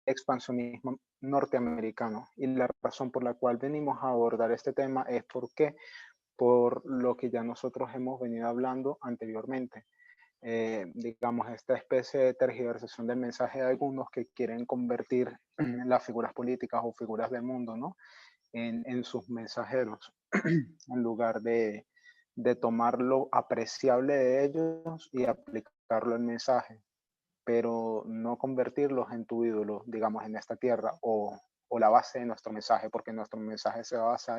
expansionismo norteamericano. Y la razón por la cual venimos a abordar este tema es por lo que ya nosotros hemos venido hablando anteriormente. Digamos, esta especie de tergiversación del mensaje de algunos que quieren convertir las figuras políticas o figuras del mundo, ¿no?, en sus mensajeros, en lugar de tomar lo apreciable de ellos y aplicarlo al mensaje, pero no convertirlos en tu ídolo, digamos, en esta tierra, o la base de nuestro mensaje, porque nuestro mensaje se basa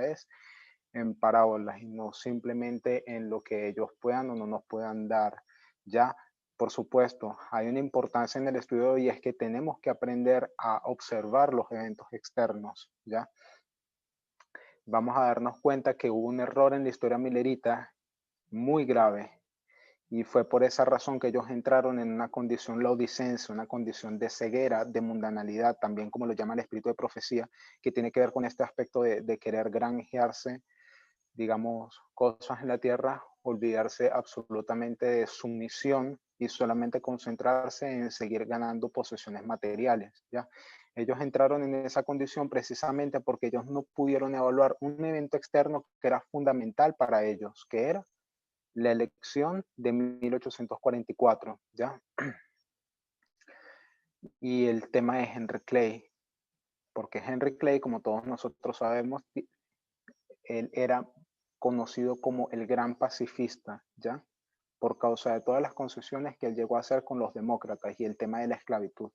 en parábolas y no simplemente en lo que ellos puedan o no nos puedan dar. Ya, por supuesto, hay una importancia en el estudio y es que tenemos que aprender a observar los eventos externos, ¿ya? Vamos a darnos cuenta que hubo un error en la historia milerita muy grave, y fue por esa razón que ellos entraron en una condición laodicense, una condición de ceguera, de mundanalidad, también como lo llama el espíritu de profecía, que tiene que ver con este aspecto de querer granjearse, digamos, cosas en la tierra, olvidarse absolutamente de su misión y solamente concentrarse en seguir ganando posesiones materiales, ¿ya? Ellos entraron en esa condición precisamente porque ellos no pudieron evaluar un evento externo que era fundamental para ellos, que era la elección de 1844, ¿ya? Y el tema es Henry Clay, porque Henry Clay, como todos nosotros sabemos, él era conocido como el gran pacifista, ¿ya? Por causa de todas las concesiones que él llegó a hacer con los demócratas y el tema de la esclavitud.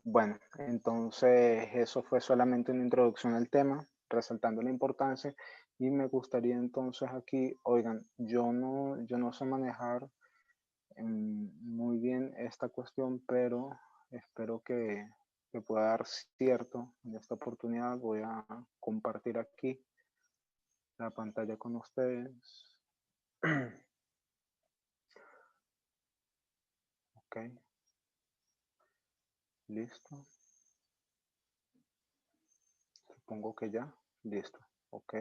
Bueno, entonces eso fue solamente una introducción al tema, resaltando la importancia, y me gustaría entonces aquí, oigan, yo no sé manejar muy bien esta cuestión, pero espero que pueda dar cierto. En esta oportunidad voy a compartir aquí la pantalla con ustedes. Ok, listo. Supongo que ya, listo. Ok.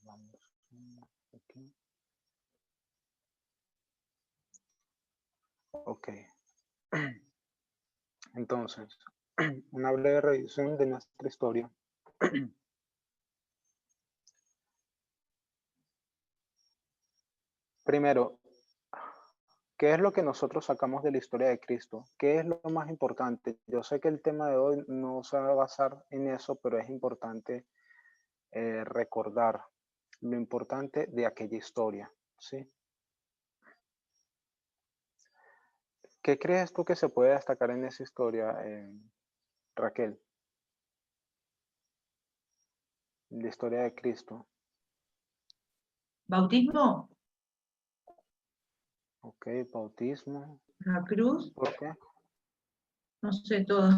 Vamos aquí. Ok. Entonces, una breve revisión de nuestra historia. Primero, ¿qué es lo que nosotros sacamos de la historia de Cristo? ¿Qué es lo más importante? Yo sé que el tema de hoy no se va a basar en eso, pero es importante recordar lo importante de aquella historia, ¿sí? ¿Qué crees tú que se puede destacar en esa historia, Raquel? La historia de Cristo. Bautismo, Ok, bautismo. la cruz, ¿Por qué? no sé todo.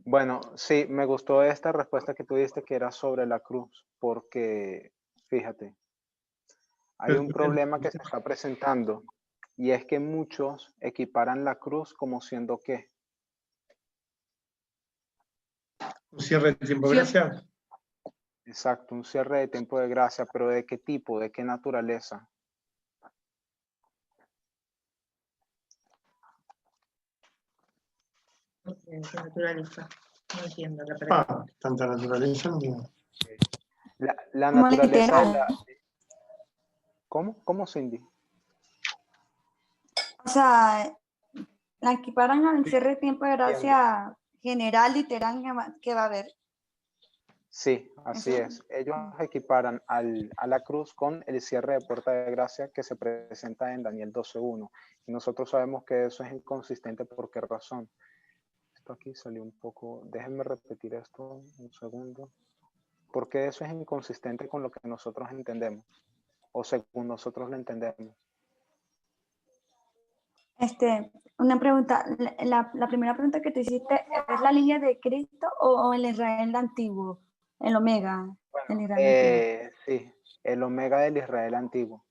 Bueno, sí, me gustó esta respuesta que tú diste, que era sobre la cruz, porque fíjate, hay un problema que se está presentando, y es que muchos equiparan la cruz como siendo ¿qué? Un cierre de tiempo de gracia. Exacto, un cierre de tiempo de gracia, pero ¿de qué tipo? ¿De qué naturaleza? ¿Qué naturaleza? No entiendo la pregunta. Tanta naturaleza no tiene. La Como naturaleza de literal. ¿Cómo? ¿Cómo, Cindy? O sea, la equiparan al cierre de tiempo de gracia general, literal, que va a haber. Sí, así es. Ellos equiparan a la cruz con el cierre de puerta de gracia que se presenta en Daniel 12:1. Y nosotros sabemos que eso es inconsistente. ¿Por qué razón? Esto aquí salió un poco. Déjenme repetir esto un segundo. Porque eso es inconsistente con lo que nosotros entendemos, o según nosotros lo entendemos. Una pregunta, la primera pregunta que te hiciste, ¿es la línea de Cristo o el Israel antiguo? El Omega, el Israel antiguo. Sí, el Omega del Israel antiguo.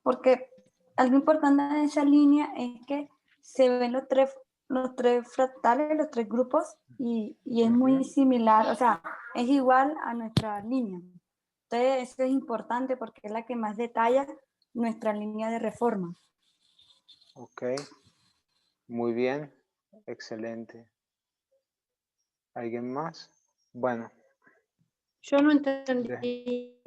Porque algo importante de esa línea es que se ven los tres fractales, los tres grupos, y es muy similar, o sea, es igual a nuestra línea. Entonces, eso es importante porque es la que más detalla nuestra línea de reforma. Ok, muy bien, excelente. ¿Alguien más? Bueno. Yo no entendí.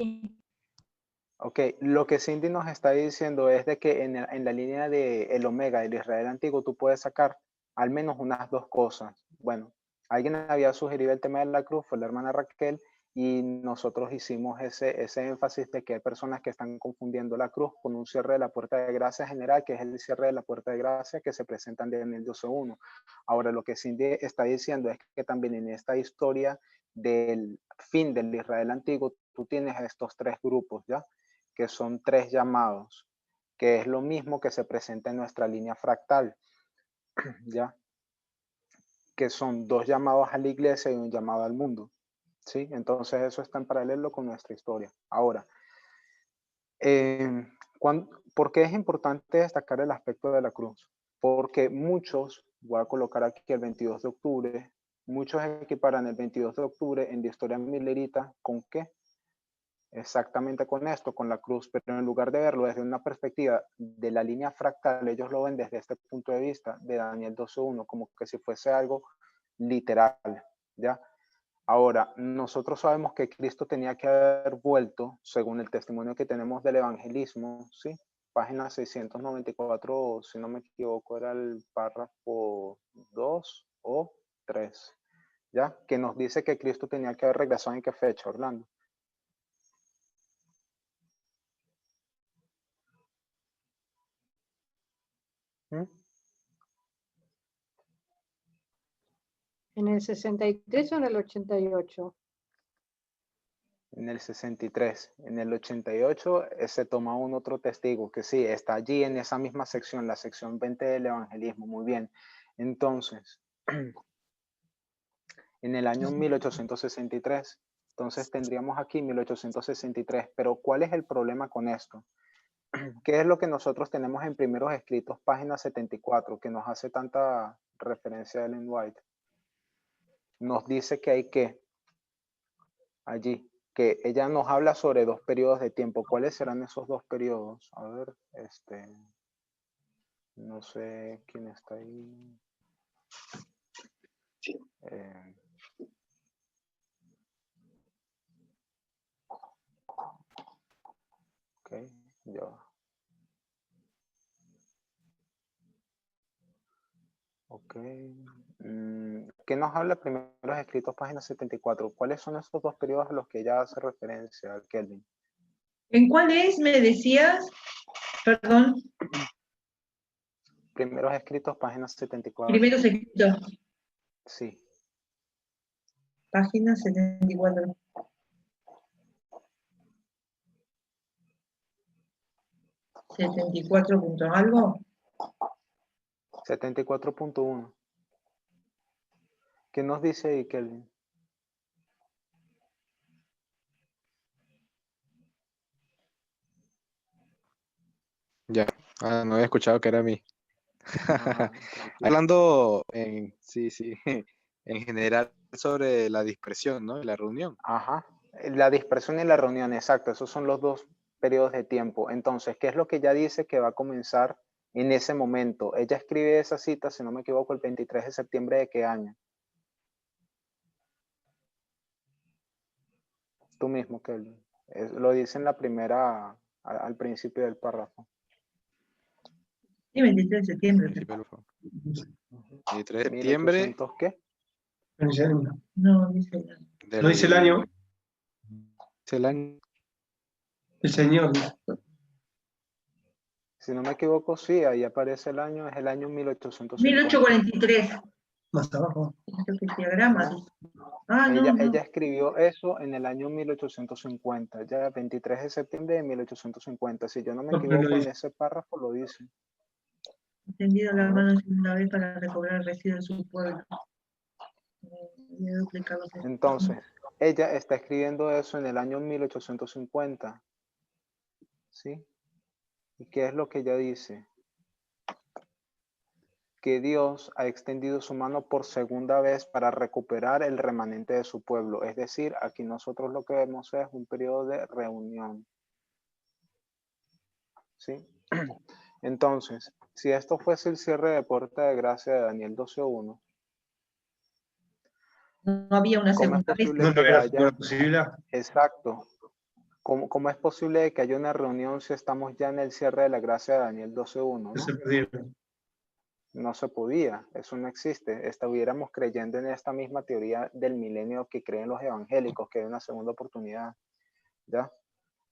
Ok, lo que Cindy nos está diciendo es de que en la línea del omega del Israel antiguo tú puedes sacar al menos unas dos cosas. Bueno, alguien había sugerido el tema de la cruz, fue la hermana Raquel, y nosotros hicimos ese énfasis de que hay personas que están confundiendo la cruz con un cierre de la puerta de gracia general, que es el cierre de la puerta de gracia que se presenta en Daniel 12:1. Ahora, lo que Cindy está diciendo es que también en esta historia del fin del Israel antiguo, tú tienes estos tres grupos, ¿ya? Que son tres llamados, que es lo mismo que se presenta en nuestra línea fractal, ¿ya? Que son dos llamados a la iglesia y un llamado al mundo, ¿sí? Entonces eso está en paralelo con nuestra historia. Ahora, ¿por qué es importante destacar el aspecto de la cruz? Porque muchos, voy a colocar aquí el 22 de octubre, muchos equiparan el 22 de octubre en la historia milerita, ¿con qué? Exactamente con esto, con la cruz, pero en lugar de verlo desde una perspectiva de la línea fractal, ellos lo ven desde este punto de vista de Daniel 12:1, como que si fuese algo literal, ¿ya? Ahora, nosotros sabemos que Cristo tenía que haber vuelto, según el testimonio que tenemos del evangelismo, ¿sí? Página 694, si no me equivoco, era el párrafo 2 o 3, ¿ya? Que nos dice que Cristo tenía que haber regresado. ¿En qué fecha, Orlando? ¿Mm? ¿En el 63 o en el 88? En el 63. En el 88 se toma un otro testigo que sí, está allí en esa misma sección, la sección 20 del evangelismo. Muy bien. Entonces, en el año 1863, entonces tendríamos aquí 1863. Pero ¿cuál es el problema con esto? ¿Qué es lo que nosotros tenemos en primeros escritos, página 74, que nos hace tanta referencia a Ellen White? Nos dice que hay que, allí, que ella nos habla sobre dos periodos de tiempo. ¿Cuáles serán esos dos periodos? A ver, no sé quién está ahí. Ok, ya va. Ok. ¿Qué nos habla primeros escritos, página 74? ¿Cuáles son esos dos periodos a los que ella hace referencia, Kelvin? ¿En cuál es? Me decías, perdón, Primeros escritos, página 74. primeros escritos, Sí. página 74. 74 punto algo. 74.1. ¿Qué nos dice ahí, Kelvin? Ya, no había escuchado que era a mí. Tranquilo. Hablando sí, en general sobre la dispersión, ¿no? La reunión. Ajá. La dispersión y la reunión, exacto. Esos son los dos periodos de tiempo. Entonces, ¿qué es lo que ella dice que va a comenzar en ese momento? Ella escribe esa cita, si no me equivoco, el 23 de septiembre de qué año. Tú mismo, Kelvin. Lo dice en la primera, al principio del párrafo. Sí, 23 de septiembre. 23 de septiembre 1800, ¿qué? No dice el año. No, dice. No dice el año. dice el año. El Señor. Si no me equivoco, sí, ahí aparece el año, es el año 1850. 1843. Más abajo. Creo que el diagrama. No. Ah, no, no. Ella escribió eso en el año 1850, ya 23 de septiembre de 1850. Si yo no me No, pero lo equivoco, en dice. ese párrafo lo dice. Tendido la mano una vez para recobrar el residuo de su pueblo. Entonces, ella está escribiendo eso en el año 1850. ¿Sí? ¿Y qué es lo que ella dice? que Dios ha extendido su mano por segunda vez para recuperar el remanente de su pueblo. Es decir, aquí nosotros lo que vemos es un periodo de reunión. ¿Sí? Entonces, si esto fuese el cierre de puerta de gracia de Daniel 12:1, No había una ¿cómo es segunda vez. posible No que había haya? una posibilidad. Exacto. ¿Cómo es posible de que haya una reunión si estamos ya en el cierre de la gracia de Daniel 12:1? Que ¿no? se perdieron. No se podía, eso no existe. Estuviéramos creyendo en esta misma teoría del milenio que creen los evangélicos, que hay una segunda oportunidad. ¿Ya?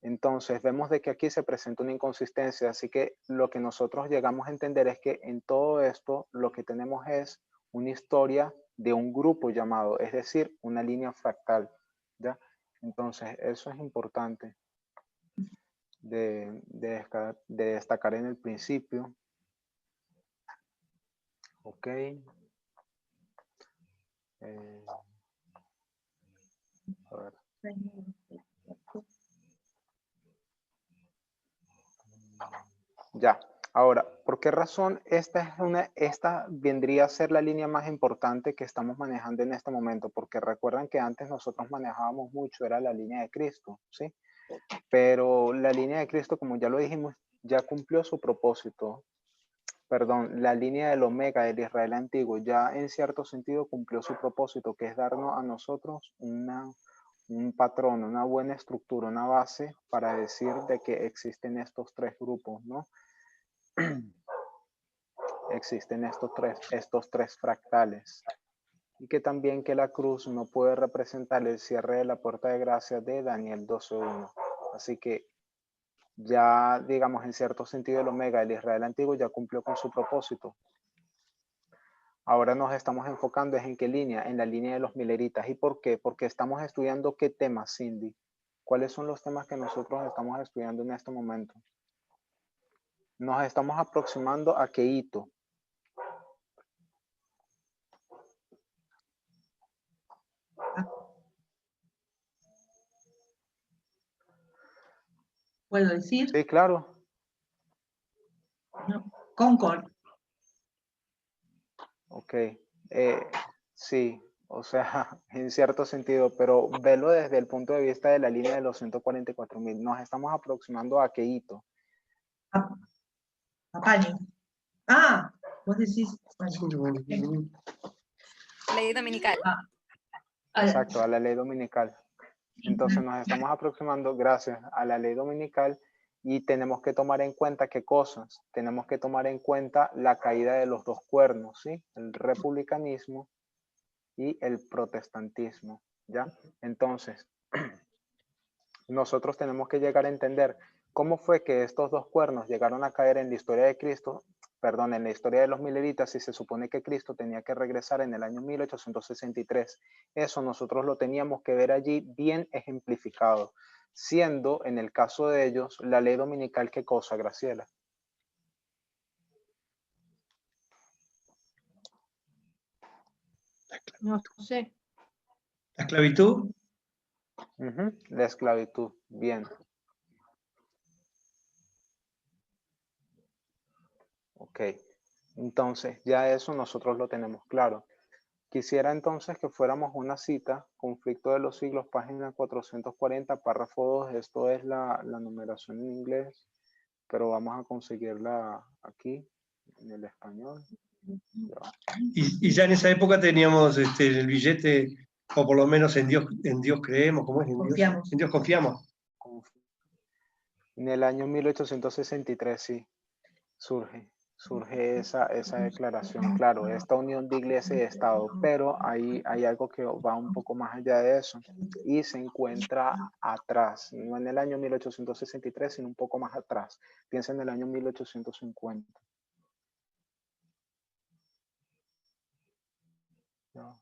Entonces vemos de que aquí se presenta una inconsistencia, así que lo que nosotros llegamos a entender es que en todo esto lo que tenemos es una historia de un grupo llamado, es decir, una línea fractal. ¿Ya? Entonces eso es importante de destacar en el principio. Ok. A ver. Ya. Ahora, ¿por qué razón esta vendría a ser la línea más importante que estamos manejando en este momento? Porque recuerdan que antes nosotros manejábamos mucho, era la línea de Cristo, ¿sí? Pero la línea de Cristo, como ya lo dijimos, ya cumplió su propósito. Perdón, la línea del Omega del Israel antiguo ya en cierto sentido cumplió su propósito, que es darnos a nosotros un patrón, una buena estructura, una base para decir de que existen estos tres grupos, ¿no? Existen estos tres fractales. Y que también que la cruz no puede representar el cierre de la puerta de gracia de Daniel 12:1. Así que ya, digamos, en cierto sentido el Omega del Israel antiguo ya cumplió con su propósito. Ahora nos estamos enfocando en qué línea, en la línea de los mileritas. ¿Y por qué? Porque estamos estudiando qué temas, Cindy. ¿Cuáles son los temas que nosotros estamos estudiando en este momento? Nos estamos aproximando a qué hito. ¿Puedo decir? Sí, claro. No. Concord. Ok. Sí, o sea, en cierto sentido, pero velo desde el punto de vista de la línea de los 144.000. Nos estamos aproximando a qué hito. A Pani. Ah, vos decís. Bueno. Ley dominical. Exacto, a la ley dominical. Entonces nos estamos aproximando gracias a la ley dominical y tenemos que tomar en cuenta qué cosas. Tenemos que tomar en cuenta la caída de los dos cuernos, ¿sí? El republicanismo y el protestantismo, ¿ya? Entonces, nosotros tenemos que llegar a entender cómo fue que estos dos cuernos llegaron a caer en la historia de Cristo, perdón, en la historia de los mileritas, y se supone que Cristo tenía que regresar en el año 1863. Eso nosotros lo teníamos que ver allí bien ejemplificado, siendo en el caso de ellos la ley dominical, ¿qué cosa, Graciela? No sé. ¿La esclavitud? La esclavitud, bien. Ok, entonces ya eso nosotros lo tenemos claro. Quisiera entonces que fuéramos una cita, Conflicto de los Siglos, página 440, párrafo 2. Esto es la numeración en inglés, pero vamos a conseguirla aquí, en el español. Y ya en esa época teníamos el billete, o por lo menos en Dios creemos, ¿cómo es? Confiamos. En Dios confiamos. En el año 1863, sí, surge esa declaración. Claro, esta unión de iglesia y Estado, pero hay algo que va un poco más allá de eso y se encuentra atrás, no en el año 1863, sino un poco más atrás. Piensa en el año 1850. No.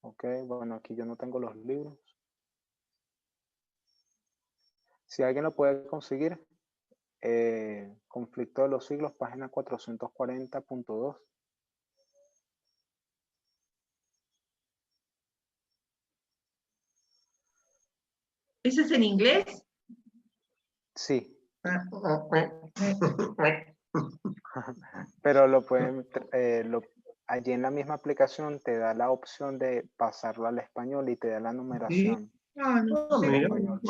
Ok, bueno, aquí yo no tengo los libros. Si alguien lo puede conseguir, Conflicto de los Siglos, página 440.2. ¿Ese es en inglés? Sí, Pero lo pueden, allí en la misma aplicación te da la opción de pasarlo al español y te da la numeración. Ah, no No, sé mira, cómo.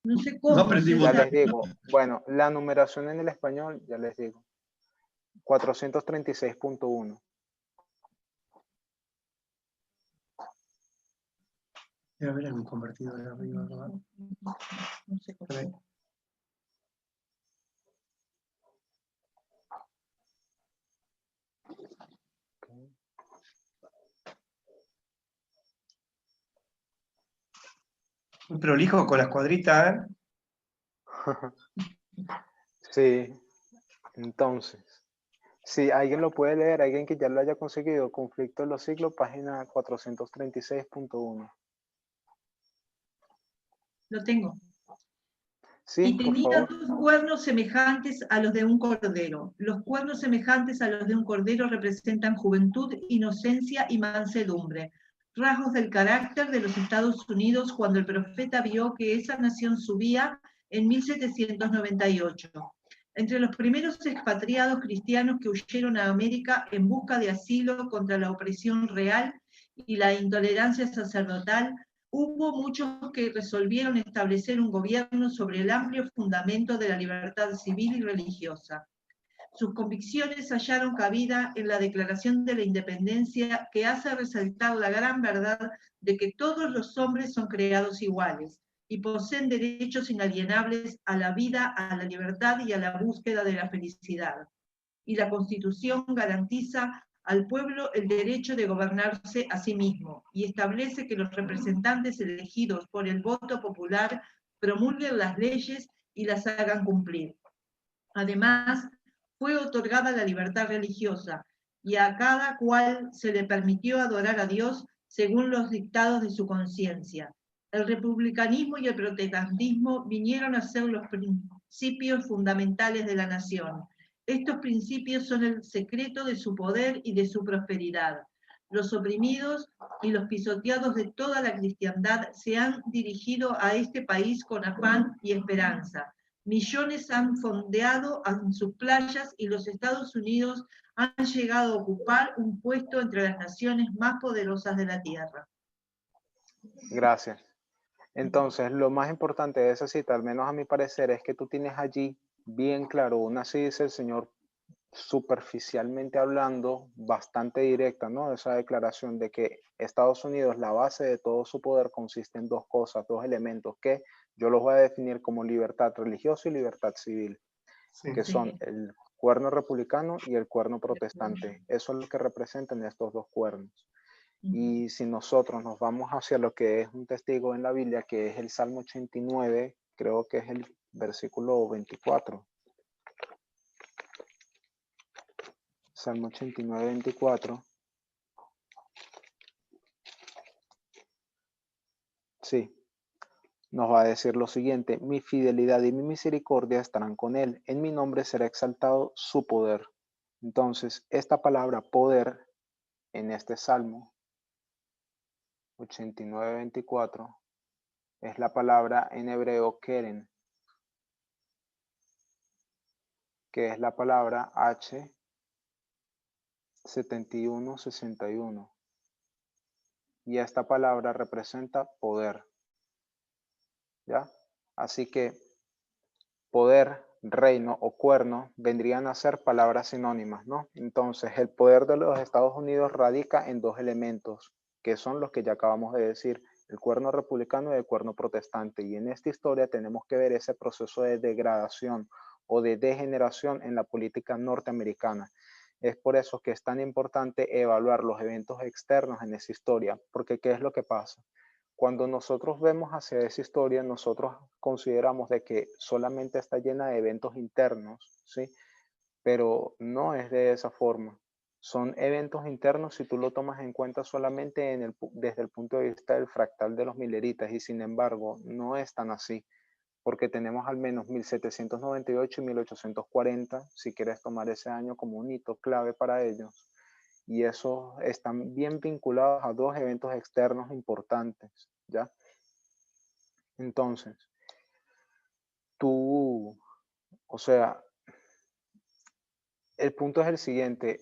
No sé no cómo. aprendimos Ya nada. les digo, bueno, la numeración en el español, ya les digo, 436.1. Voy a ver en mi convertidor arriba. ¿No? No sé cómo. Muy prolijo con las cuadritas, ¿eh? Sí, entonces, si alguien lo puede leer, alguien que ya lo haya conseguido, Conflicto de los Siglos, página 436.1. Lo tengo. Sí, Y por tenía favor. 2 cuernos semejantes a los de un cordero. Los cuernos semejantes a los de un cordero representan juventud, inocencia y mansedumbre, rasgos del carácter de los Estados Unidos cuando el profeta vio que esa nación subía en 1798. Entre los primeros expatriados cristianos que huyeron a América en busca de asilo contra la opresión real y la intolerancia sacerdotal, hubo muchos que resolvieron establecer un gobierno sobre el amplio fundamento de la libertad civil y religiosa. Sus convicciones hallaron cabida en la Declaración de la Independencia, que hace resaltar la gran verdad de que todos los hombres son creados iguales y poseen derechos inalienables a la vida, a la libertad y a la búsqueda de la felicidad. Y la Constitución garantiza al pueblo el derecho de gobernarse a sí mismo y establece que los representantes elegidos por el voto popular promulguen las leyes y las hagan cumplir. Además, fue otorgada la libertad religiosa y a cada cual se le permitió adorar a Dios según los dictados de su conciencia. El republicanismo y el protestantismo vinieron a ser los principios fundamentales de la nación. Estos principios son el secreto de su poder y de su prosperidad. Los oprimidos y los pisoteados de toda la cristiandad se han dirigido a este país con afán y esperanza. Millones han fondeado en sus playas y los Estados Unidos han llegado a ocupar un puesto entre las naciones más poderosas de la Tierra. Gracias. Entonces, lo más importante de esa cita, al menos a mi parecer, es que tú tienes allí bien claro, una así dice el Señor, superficialmente hablando, bastante directa, ¿no? Esa declaración de que Estados Unidos, la base de todo su poder consiste en dos cosas, dos elementos que yo los voy a definir como libertad religiosa y libertad civil, Sí. que son el cuerno republicano y el cuerno protestante. Eso es lo que representan estos dos cuernos. Y si nosotros nos vamos hacia lo que es un testigo en la Biblia, que es el Salmo 89, creo que es el versículo 24. Salmo 89, 24. Sí, nos va a decir lo siguiente: mi fidelidad y mi misericordia estarán con él, en mi nombre será exaltado su poder. Entonces, esta palabra poder en este Salmo 89, 24 es la palabra en hebreo keren, que es la palabra H7161. Y esta palabra representa poder. ¿Ya? Así que poder, reino o cuerno vendrían a ser palabras sinónimas, ¿no? Entonces, el poder de los Estados Unidos radica en dos elementos, que son los que ya acabamos de decir, el cuerno republicano y el cuerno protestante. Y en esta historia tenemos que ver ese proceso de degradación o de degeneración en la política norteamericana. Es por eso que es tan importante evaluar los eventos externos en esa historia, porque ¿qué es lo que pasa? Cuando nosotros vemos hacia esa historia, nosotros consideramos de que solamente está llena de eventos internos, ¿sí? Pero no es de esa forma. Son eventos internos si tú lo tomas en cuenta solamente desde el punto de vista del fractal de los mileritas, y sin embargo no es tan así, porque tenemos al menos 1798 y 1840, si quieres tomar ese año como un hito clave para ellos. Y esos están bien vinculados a dos eventos externos importantes, ¿ya? Entonces, o sea, el punto es el siguiente.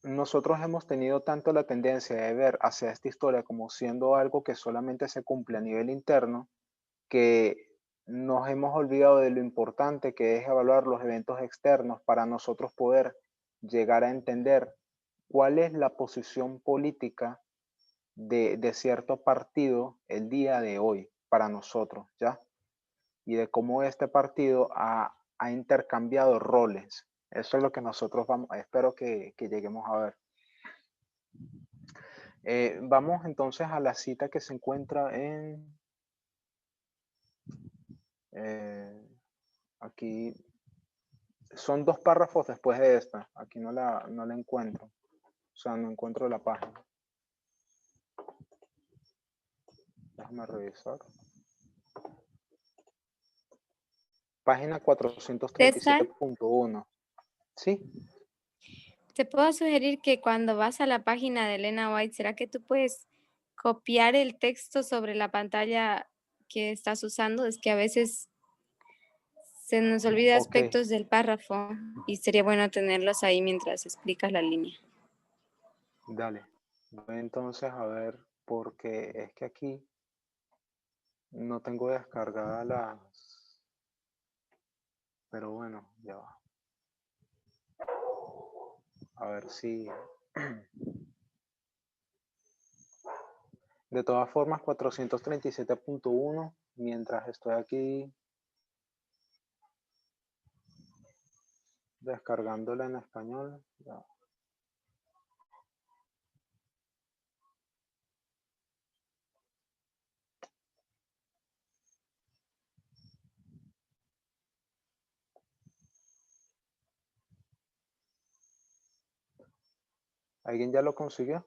Nosotros hemos tenido tanto la tendencia de ver hacia esta historia como siendo algo que solamente se cumple a nivel interno, que nos hemos olvidado de lo importante que es evaluar los eventos externos para nosotros poder llegar a entender cuál es la posición política de cierto partido el día de hoy para nosotros, ¿ya? Y de cómo este partido ha intercambiado roles. Eso es lo que nosotros espero que lleguemos a ver. Vamos entonces a la cita que se encuentra en... aquí son 2 párrafos después de esta. Aquí no la encuentro. O sea, no encuentro la página. Déjame revisar. Página 437.1. ¿Sí? Te puedo sugerir que cuando vas a la página de Elena White, ¿será que tú puedes copiar el texto sobre la pantalla que estás usando? Es que a veces se nos olvida Ok. aspectos del párrafo y sería bueno tenerlos ahí mientras explicas la línea. Dale. Voy entonces a ver, porque es que aquí no tengo descargada las... Pero bueno, ya va. A ver si... De todas formas, 437.1, mientras estoy aquí descargándola en español. Ya. ¿Alguien ya lo consiguió?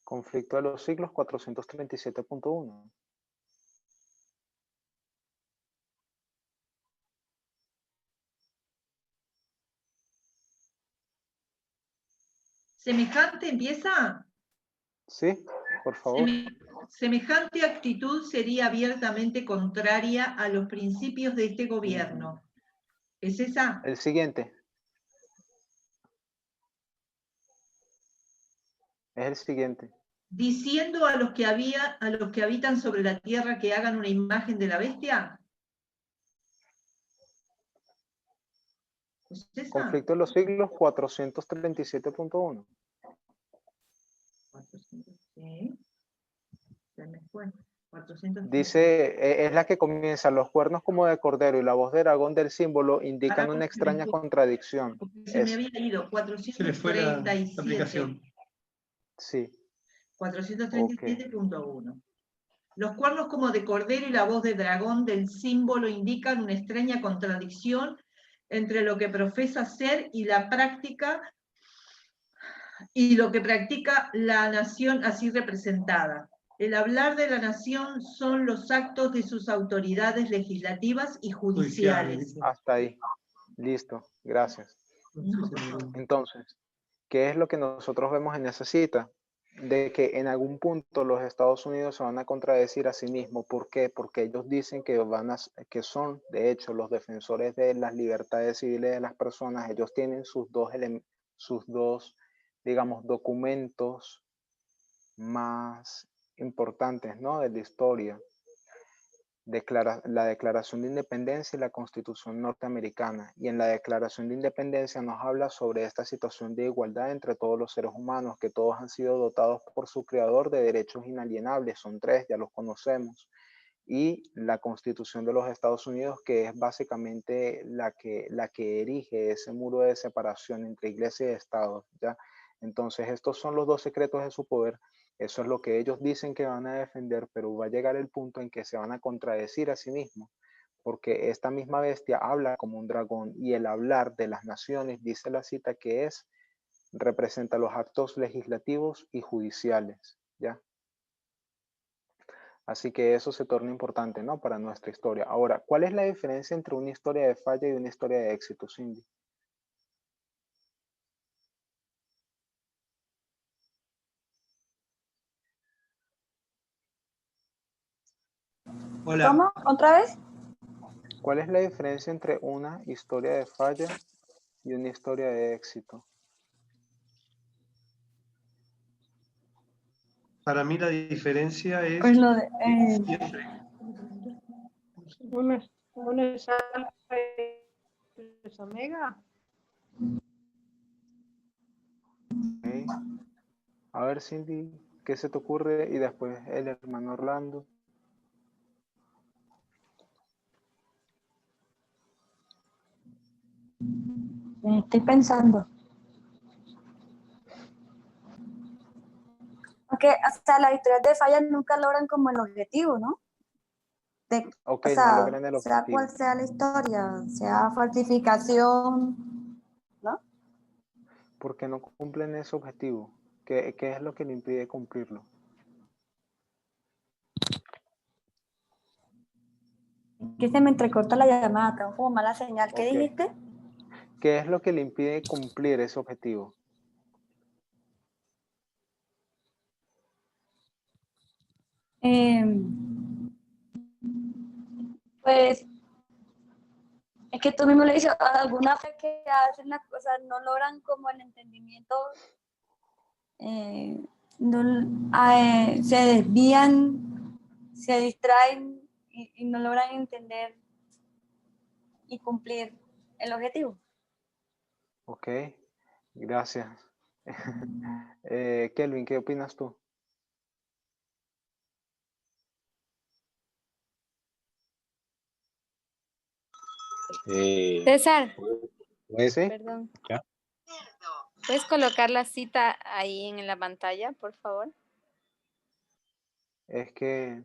Conflicto de los siglos 437.1. ¿Semejante empieza? Sí, por favor. Semejante actitud sería abiertamente contraria a los principios de este gobierno. ¿Es esa? El siguiente. Es el siguiente. Diciendo a los que habitan sobre la tierra que hagan una imagen de la bestia. ¿Es esa? Conflicto de los siglos 437.1. Sí. Se me fue. 437. Dice, es la que comienza, los cuernos como de cordero y la voz de dragón del símbolo indican una extraña contradicción. Se me había ido, Se le fue la 437. aplicación. Sí. 437.1. Los cuernos como de cordero y la voz de dragón del símbolo indican una extraña contradicción entre lo que profesa ser y la práctica y lo que practica la nación así representada. El hablar de la nación son los actos de sus autoridades legislativas y judiciales. Hasta ahí. Listo. Gracias. No, por favor. Entonces, ¿qué es lo que nosotros vemos en esa cita? De que en algún punto los Estados Unidos se van a contradecir a sí mismos. ¿Por qué? Porque ellos dicen que que son, de hecho, los defensores de las libertades civiles de las personas. Ellos tienen sus dos, digamos, documentos más importantes, ¿no? De la historia. La Declaración de Independencia y la Constitución norteamericana. Y en la Declaración de Independencia nos habla sobre esta situación de igualdad entre todos los seres humanos, que todos han sido dotados por su creador de derechos inalienables. Son 3, ya los conocemos. Y la Constitución de los Estados Unidos, que es básicamente la que erige ese muro de separación entre iglesia y Estado, ¿ya? Entonces, estos son los 2 secretos de su poder. Eso es lo que ellos dicen que van a defender, pero va a llegar el punto en que se van a contradecir a sí mismos, porque esta misma bestia habla como un dragón y el hablar de las naciones, dice la cita, que representa los actos legislativos y judiciales, ¿ya? Así que eso se torna importante, ¿no? Para nuestra historia. Ahora, ¿cuál es la diferencia entre una historia de falla y una historia de éxito, Cindy? Hola. ¿Cómo? ¿Otra vez? ¿Cuál es la diferencia entre una historia de falla y una historia de éxito? Para mí la diferencia es Pues lo de, siempre. Uno es alfa y es omega. ¿Ok? A ver, Cindy, ¿qué se te ocurre? Y después el hermano Orlando. estoy pensando. Porque, o sea, las historias de fallas nunca logran como el objetivo, ¿no? Ok, O no sea, logran el sea objetivo. cual sea la historia, sea falsificación, ¿no? ¿Por qué no cumplen ese objetivo? ¿Qué es lo que le impide cumplirlo? Que se me entrecorta la llamada, tengo como mala señal. ¿Qué Ok. dijiste? ¿Qué es lo que le impide cumplir ese objetivo? Pues es que tú mismo le dices, alguna vez que hacen las cosas no logran como el entendimiento, se desvían, se distraen y no logran entender y cumplir el objetivo. Ok, gracias. Kelvin, ¿qué opinas tú? César, Pues, ¿Sí? perdón. ya. ¿Puedes colocar la cita ahí en la pantalla, por favor? Es que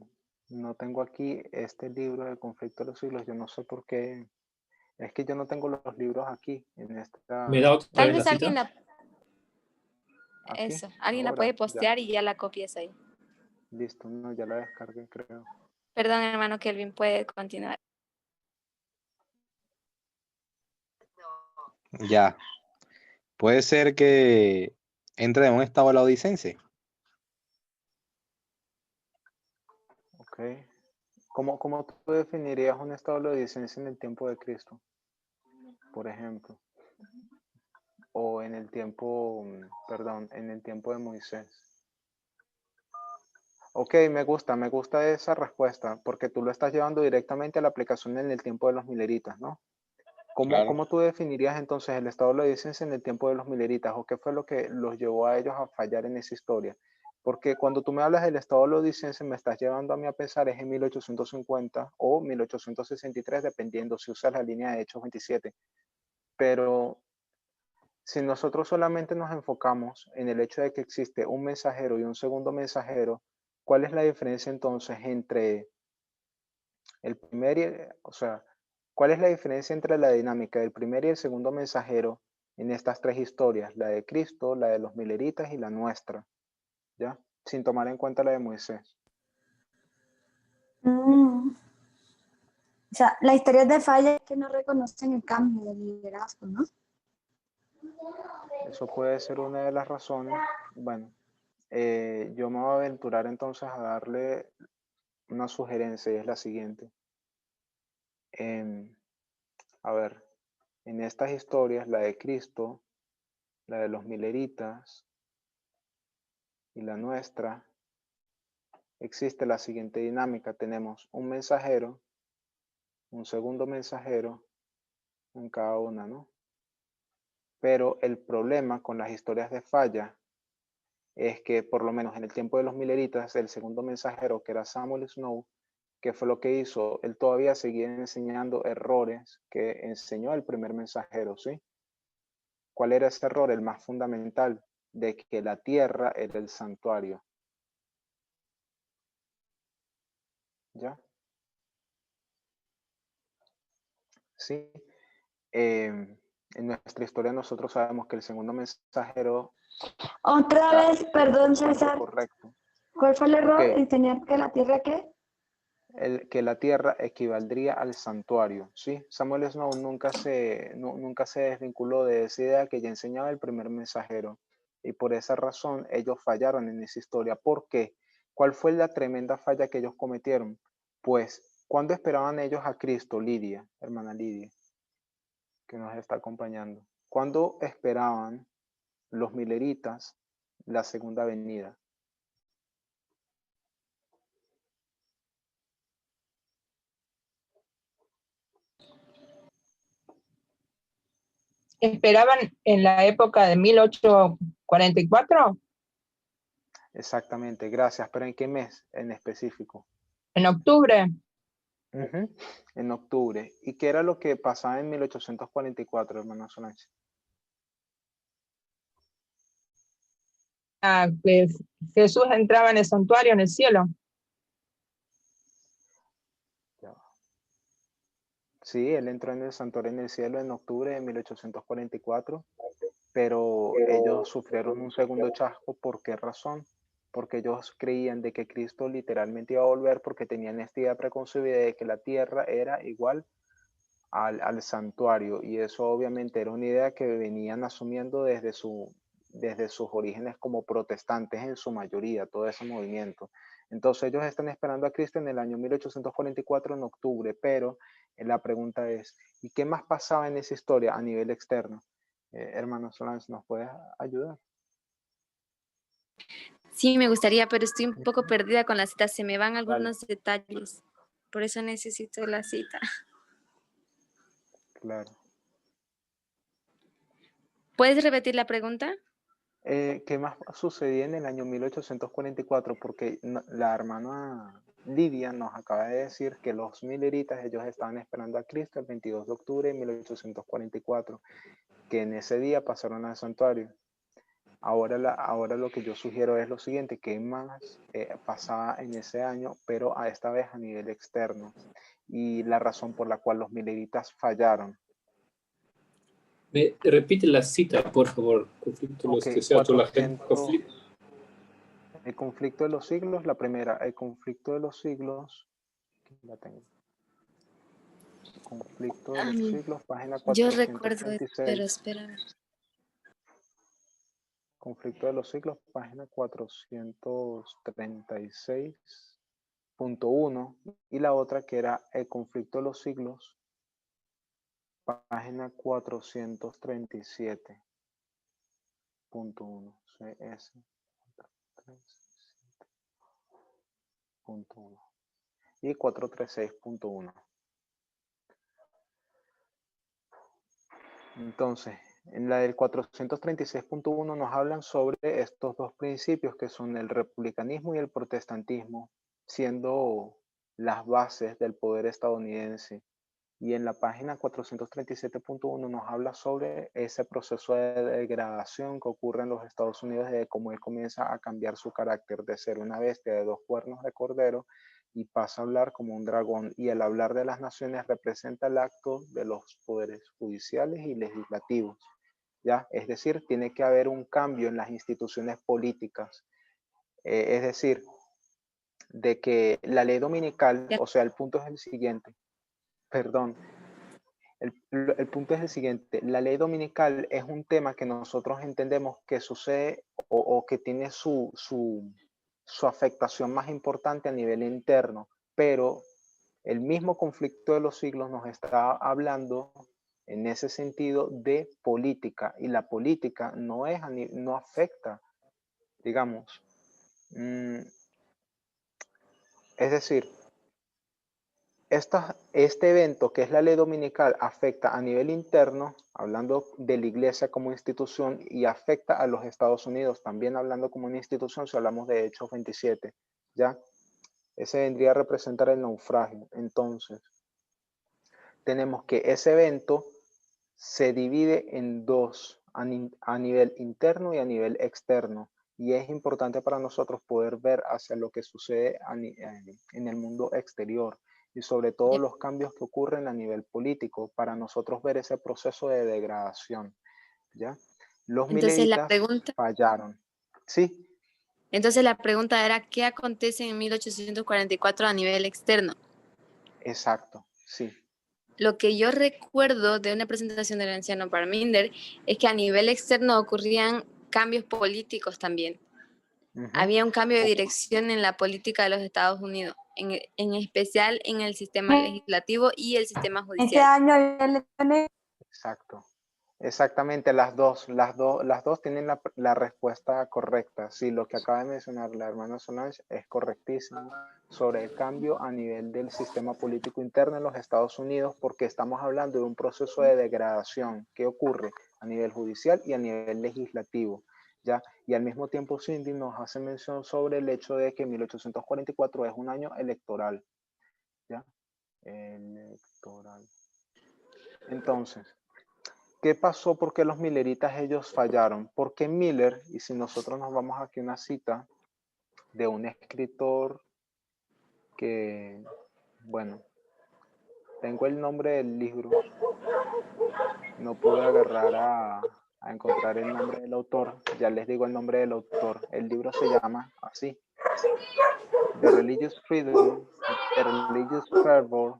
no tengo aquí este libro de Conflicto de los Siglos. Yo no sé por qué. Es que yo no tengo los libros aquí, en esta... ¿Me da otra Tal vez la vez alguien cita? la, Aquí, alguien la ahora, puede ya. postear y ya la copias ahí. Listo, no, ya la descargué, creo. Perdón, hermano Kelvin, puede continuar. Ya. Puede ser que entre en un estado laodicense. Ok. ¿Cómo tú definirías un estado de laodicencia en el tiempo de Cristo? Por ejemplo. O en el tiempo, perdón, en el tiempo de Moisés. Ok, me gusta esa respuesta, porque tú lo estás llevando directamente a la aplicación en el tiempo de los mileritas, ¿no? Claro. ¿Cómo tú definirías entonces el estado de laodicense en el tiempo de los mileritas? ¿O qué fue lo que los llevó a ellos a fallar en esa historia? Porque cuando tú me hablas del estado laodicense, me estás llevando a mí a pensar es en 1850 o 1863, dependiendo si usas la línea de Hechos 27. Pero si nosotros solamente nos enfocamos en el hecho de que existe un mensajero y un segundo mensajero, ¿cuál es la diferencia entonces entre el primer y, o sea, cuál es la diferencia entre la dinámica del primer y el segundo mensajero en estas tres historias, la de Cristo, la de los mileritas y la nuestra, ¿ya? Sin tomar en cuenta la de Moisés. O sea, la historia de falla es que no reconocen el cambio de liderazgo, ¿no? Eso puede ser una de las razones. Bueno, yo me voy a aventurar entonces a darle una sugerencia y es la siguiente. A ver, en estas historias, la de Cristo, la de los mileritas y la nuestra, existe la siguiente dinámica. Tenemos un mensajero, un segundo mensajero en cada una, ¿no? Pero el problema con las historias de falla es que por lo menos en el tiempo de los mileritas, el segundo mensajero, que era Samuel Snow, ¿qué fue lo que hizo? Él todavía seguía enseñando errores que enseñó el primer mensajero, ¿sí? ¿Cuál era ese error? El más fundamental, de que la tierra era el santuario. ¿Ya? Sí. En nuestra historia nosotros sabemos que el segundo mensajero... Otra vez, perdón César, correcto. ¿cuál fue el error? Ok. ¿Enseñar que la tierra qué? que la tierra equivaldría al santuario, ¿sí? Samuel Snow nunca se desvinculó de esa idea que ya enseñaba el primer mensajero, y por esa razón ellos fallaron en esa historia. ¿Por qué? ¿Cuál fue la tremenda falla que ellos cometieron? Pues, ¿cuándo esperaban ellos a Cristo, Lidia, hermana Lidia, que nos está acompañando? ¿Cuándo esperaban los mileritas la segunda venida? ¿Esperaban en la época de 1844? Exactamente, gracias. ¿Pero en qué mes en específico? ¿En octubre? En octubre. ¿Y qué era lo que pasaba en 1844, hermano Solange? Pues Jesús entraba en el santuario, en el cielo. Sí, él entró en el santuario en el cielo en octubre de 1844, pero ellos sufrieron un segundo chasco. ¿Por qué razón? Porque ellos creían de que Cristo literalmente iba a volver, porque tenían esta idea preconcebida de que la tierra era igual al santuario, y eso obviamente era una idea que venían asumiendo desde sus orígenes como protestantes en su mayoría, todo ese movimiento. Entonces ellos están esperando a Cristo en el año 1844 en octubre, pero la pregunta es, ¿y qué más pasaba en esa historia a nivel externo? Hermano Solans, ¿nos puedes ayudar? Sí, me gustaría, pero estoy un poco perdida con la cita. Se me van Dale. algunos detalles. Por eso necesito la cita. Claro. ¿Puedes repetir la pregunta? ¿Qué más sucedía en el año 1844? Porque la hermana Lidia nos acaba de decir que los mileritas, ellos estaban esperando a Cristo el 22 de octubre de 1844, que en ese día pasaron al santuario. Ahora lo que yo sugiero es lo siguiente: ¿qué más pasaba en ese año, pero a esta vez a nivel externo? Y la razón por la cual los mileritas fallaron. ¿Me repite la cita, por favor? Conflicto de los Ok, deseos de la gente. El conflicto de los siglos, la primera, el conflicto de los siglos, la tengo. Conflicto de los siglos, página Yo recuerdo, 436. pero espera. Conflicto de los siglos, página 436.1, y la otra que era el conflicto de los siglos, página 437.1, CS 437.1 y 436.1. Entonces, en la del 436.1 nos hablan sobre estos dos principios que son el republicanismo y el protestantismo, siendo las bases del poder estadounidense. Y en la página 437.1 nos habla sobre ese proceso de degradación que ocurre en los Estados Unidos, de cómo él comienza a cambiar su carácter de ser una bestia de 2 cuernos de cordero y pasa a hablar como un dragón. Y el hablar de las naciones representa el acto de los poderes judiciales y legislativos, ¿ya? Es decir, tiene que haber un cambio en las instituciones políticas. Es decir, de que la ley dominical, o sea, el punto es el siguiente, perdón, el punto es el siguiente: la ley dominical es un tema que nosotros entendemos que sucede o que tiene su afectación más importante a nivel interno, pero el mismo conflicto de los siglos nos está hablando en ese sentido de política, y la política no afecta, digamos, es decir, este evento que es la ley dominical afecta a nivel interno, hablando de la iglesia como institución, y afecta a los Estados Unidos también hablando como una institución si hablamos de Hechos 27, ¿ya? Ese vendría a representar el naufragio. Entonces, tenemos que ese evento se divide en dos, a nivel interno y a nivel externo. Y es importante para nosotros poder ver hacia lo que sucede en el mundo exterior, y sobre todo los cambios que ocurren a nivel político, para nosotros ver ese proceso de degradación, ¿ya? Los Entonces la mileritas pregunta, fallaron. Sí. Entonces la pregunta era, ¿qué acontece en 1844 a nivel externo? Exacto, sí. Lo que yo recuerdo de una presentación del anciano Parminder es que a nivel externo ocurrían cambios políticos también. Había un cambio de dirección en la política de los Estados Unidos, en especial en el sistema legislativo y el sistema Ese judicial. año había elecciones. Exacto. Exactamente, las dos tienen la respuesta correcta. Sí, lo que acaba de mencionar la hermana Solange es correctísimo sobre el cambio a nivel del sistema político interno en los Estados Unidos, porque estamos hablando de un proceso de degradación que ocurre a nivel judicial y a nivel legislativo, ¿ya? Y al mismo tiempo Cindy nos hace mención sobre el hecho de que 1844 es un año electoral, ¿ya? Electoral. Entonces, ¿qué pasó? ¿Por qué los milleritas ellos fallaron? Porque Miller, y si nosotros nos vamos aquí a una cita de un escritor que, bueno, tengo el nombre del libro, no pude agarrar a encontrar el nombre del autor, ya les digo el nombre del autor, el libro se llama así, The Religious Freedom, The Religious Fervor,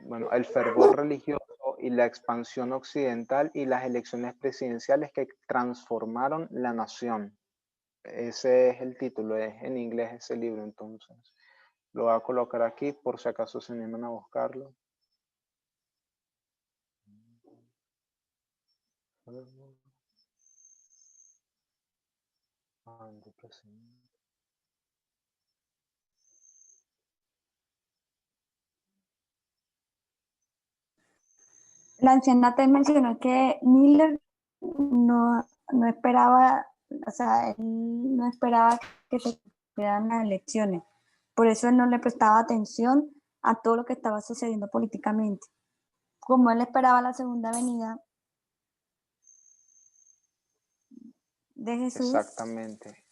bueno, el fervor religioso y la expansión occidental y las elecciones presidenciales que transformaron la nación. Ese es el título, es en inglés ese libro, entonces lo voy a colocar aquí por si acaso se animan a buscarlo. La anciana te mencionó que Miller no esperaba, o sea, él no esperaba que se dieran las elecciones. Por eso él no le prestaba atención a todo lo que estaba sucediendo políticamente. Como él esperaba la segunda venida de Jesús. Exactamente.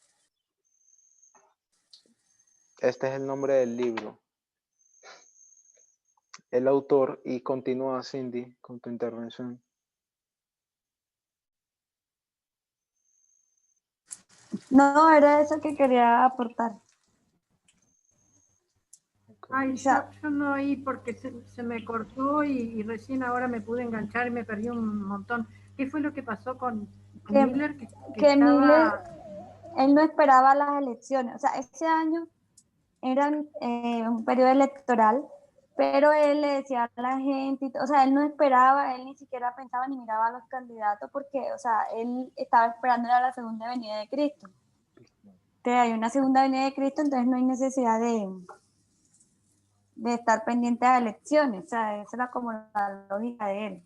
Este es el nombre del libro. El autor, y continúa Cindy con tu intervención. No, era eso que quería aportar. Ay, yo no oí porque se me cortó y recién ahora me pude enganchar y me perdí un montón. ¿Qué fue lo que pasó con Miller? Que estaba... Miller, él no esperaba las elecciones. O sea, ese año eran un periodo electoral, pero él le decía a la gente, o sea, él no esperaba, él ni siquiera pensaba ni miraba a los candidatos porque, o sea, él estaba esperando a la segunda venida de Cristo. Entonces hay una segunda venida de Cristo, entonces no hay necesidad de estar pendiente de elecciones, o sea, esa era como la lógica de él.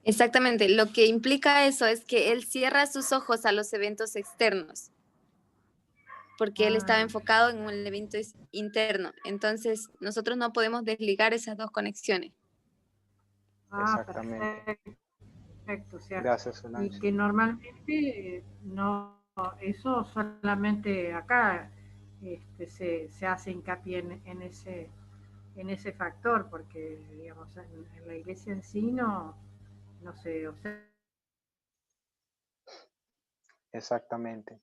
Exactamente, lo que implica eso es que él cierra sus ojos a los eventos externos, porque él estaba enfocado en un evento interno. Entonces, nosotros no podemos desligar esas dos conexiones. Exactamente. Perfecto, o sea, gracias, Solange. Y que normalmente no, eso solamente acá se hace hincapié en ese factor, porque digamos en la iglesia en sí no se observa. Exactamente.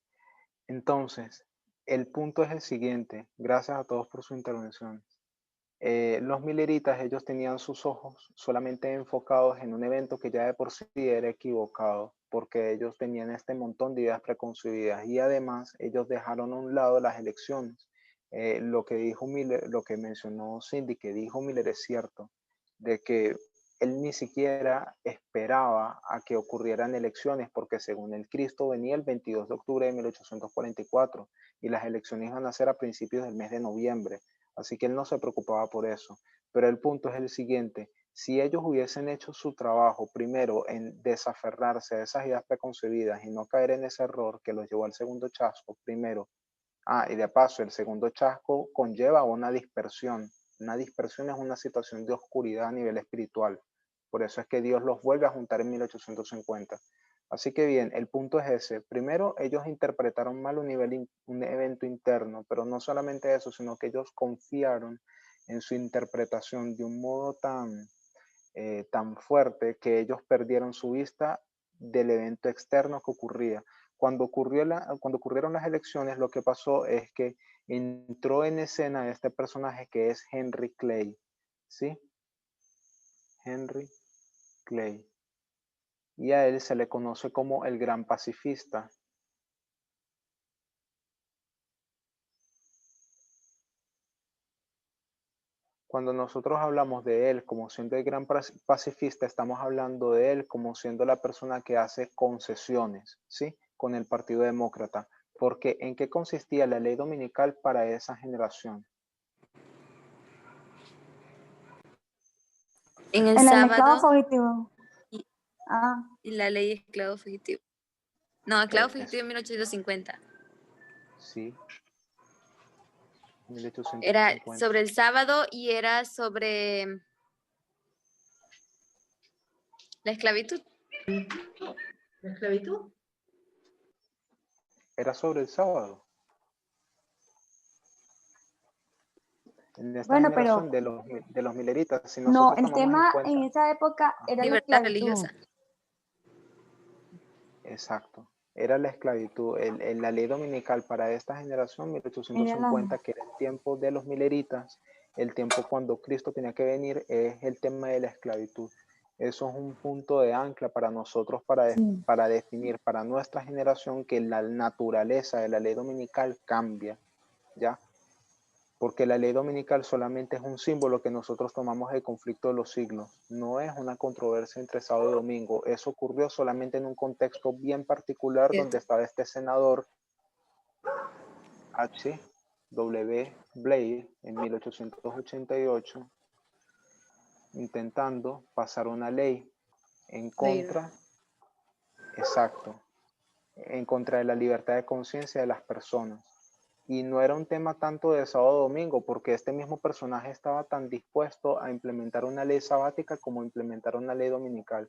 Entonces, el punto es el siguiente. Gracias a todos por su intervención. Los milleritas, ellos tenían sus ojos solamente enfocados en un evento que ya de por sí era equivocado, porque ellos tenían este montón de ideas preconcebidas y además ellos dejaron a un lado las elecciones. Lo que dijo Miller, lo que mencionó Cindy, que dijo Miller es cierto, de que él ni siquiera esperaba a que ocurrieran elecciones, porque según el Cristo venía el 22 de octubre de 1844 y las elecciones iban a ser a principios del mes de noviembre. Así que él no se preocupaba por eso. Pero el punto es el siguiente. Si ellos hubiesen hecho su trabajo primero en desaferrarse a esas ideas preconcebidas y no caer en ese error que los llevó al segundo chasco, primero. Y de paso, el segundo chasco conlleva una dispersión. Una dispersión es una situación de oscuridad a nivel espiritual. Por eso es que Dios los vuelve a juntar en 1850. Así que bien, el punto es ese. Primero, ellos interpretaron mal un evento interno, pero no solamente eso, sino que ellos confiaron en su interpretación de un modo tan fuerte que ellos perdieron su vista del evento externo que ocurría. cuando ocurrieron las elecciones, lo que pasó es que entró en escena este personaje que es Henry Clay, ¿sí? Henry Clay. Y a él se le conoce como el gran pacifista. Cuando nosotros hablamos de él como siendo el gran pacifista, estamos hablando de él como siendo la persona que hace concesiones, ¿sí? Con el Partido Demócrata. Porque ¿en qué consistía la ley dominical para esa generación? En el En el esclavo sábado fugitivo. y, Ah, y la ley de esclavo fugitivo. No, esclavo Es, fugitivo en 1850. sí. Era 1850. sobre el sábado y era sobre la esclavitud. ¿La esclavitud? Era sobre el sábado. En esta bueno, generación pero de los mileritas, si no, nosotros el tomamos en tema cuenta, en esa época era la Libertad esclavitud. religiosa. exacto, era la esclavitud, la ley dominical para esta generación, Era 1850, que era el tiempo de los mileritas, el tiempo cuando Cristo tenía que venir, es el tema de la esclavitud. Eso es un punto de ancla para nosotros Sí. para definir para nuestra generación que la naturaleza de la ley dominical cambia, ¿ya? Porque la ley dominical solamente es un símbolo que nosotros tomamos del conflicto de los siglos. No es una controversia entre sábado y domingo. Eso ocurrió solamente en un contexto bien particular donde estaba este senador H. W. Blair en 1888 intentando pasar una ley en contra, exacto, en contra de la libertad de conciencia de las personas. Y no era un tema tanto de sábado domingo, porque este mismo personaje estaba tan dispuesto a implementar una ley sabática como implementar una ley dominical.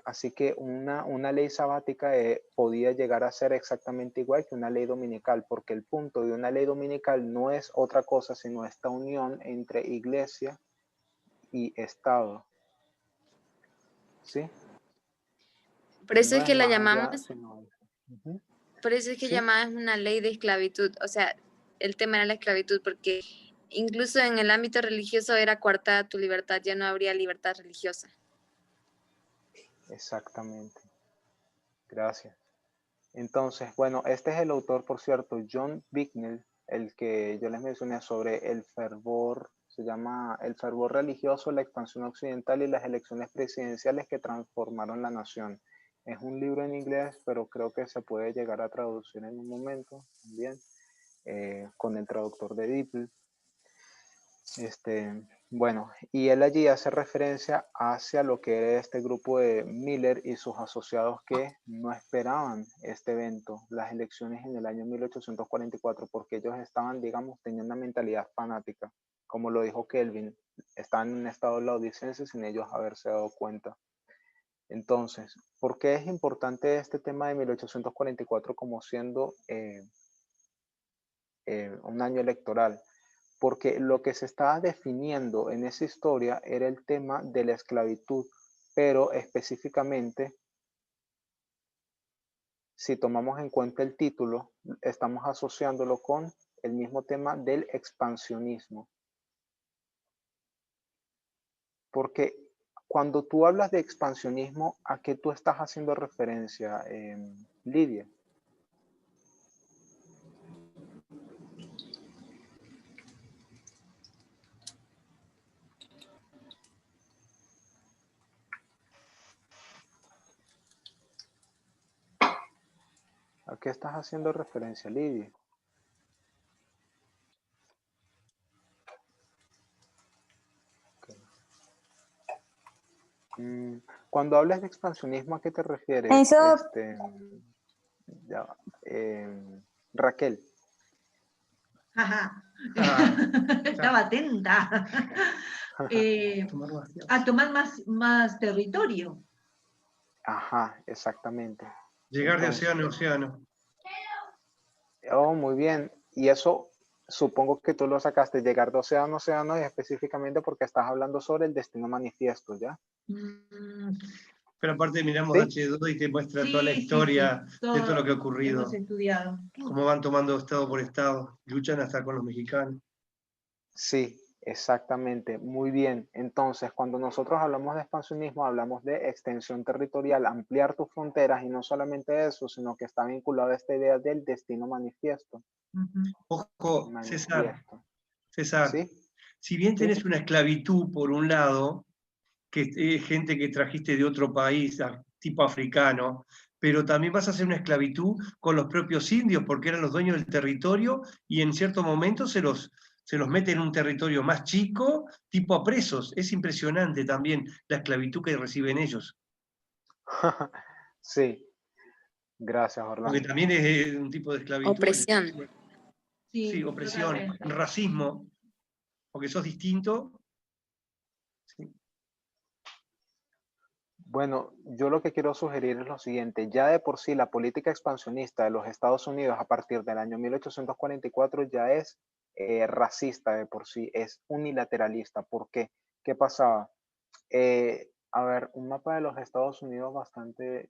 Así que una ley sabática podía llegar a ser exactamente igual que una ley dominical, porque el punto de una ley dominical no es otra cosa sino esta unión entre iglesia y Estado. ¿Sí? Por eso No es es que la más allá, llamamos, sino... Uh-huh. por eso es que ¿Sí? llamamos una ley de esclavitud. O sea, el tema era la esclavitud, porque incluso en el ámbito religioso era coartada tu libertad, ya no habría libertad religiosa. Exactamente. Gracias. Entonces, bueno, este es el autor, por cierto, John Bicknell, el que yo les mencioné sobre el fervor, se llama El fervor religioso, la expansión occidental y las elecciones presidenciales que transformaron la nación. Es un libro en inglés, pero creo que se puede llegar a traducir en un momento también, con el traductor de DeepL. Bueno, y él allí hace referencia hacia lo que era este grupo de Miller y sus asociados que no esperaban este evento, las elecciones en el año 1844, porque ellos estaban, digamos, teniendo una mentalidad fanática, como lo dijo Kelvin, estaban en un estado laodicense sin ellos haberse dado cuenta. Entonces, ¿por qué es importante este tema de 1844 como siendo un año electoral? Porque lo que se estaba definiendo en esa historia era el tema de la esclavitud, pero específicamente, si tomamos en cuenta el título, estamos asociándolo con el mismo tema del expansionismo. Porque cuando tú hablas de expansionismo, ¿a qué tú estás haciendo referencia, Lidia? ¿A qué estás haciendo referencia, Lidia? Okay. Cuando hablas de expansionismo, ¿a qué te refieres? Eso, Raquel. Ajá. Estaba atenta. A tomar más territorio. Ajá, exactamente. Llegar Entonces, de océano a océano. Oh, muy bien. Y eso supongo que tú lo sacaste, llegar de océano a océano, y específicamente porque estás hablando sobre el destino manifiesto, ¿ya? Pero aparte miramos ¿Sí? H2 y te muestra Sí, toda la sí, historia sí, de todo lo que ha ocurrido, hemos estudiado. cómo van tomando estado por estado, luchan hasta con los mexicanos. Sí, exactamente. Muy bien. Entonces, cuando nosotros hablamos de expansionismo, hablamos de extensión territorial, ampliar tus fronteras y no solamente eso, sino que está vinculado a esta idea del destino manifiesto. Ujú. Ojo, Manifiesto. César, ¿Sí? si bien ¿Sí? tenés una esclavitud por un lado, que es gente que trajiste de otro país, tipo africano, pero también vas a hacer una esclavitud con los propios indios, porque eran los dueños del territorio y en cierto momento se los mete en un territorio más chico, tipo a presos. Es impresionante también la esclavitud que reciben ellos, Sí. Gracias, porque Orlando. también es un tipo de esclavitud. Opresión. Sí, Sí, opresión, totalmente. racismo, porque sos distinto. Sí. Bueno, yo lo que quiero sugerir es lo siguiente. Ya de por sí la política expansionista de los Estados Unidos a partir del año 1844 ya es racista de por sí, es unilateralista. ¿Por qué? ¿Qué pasaba? A ver, un mapa de los Estados Unidos bastante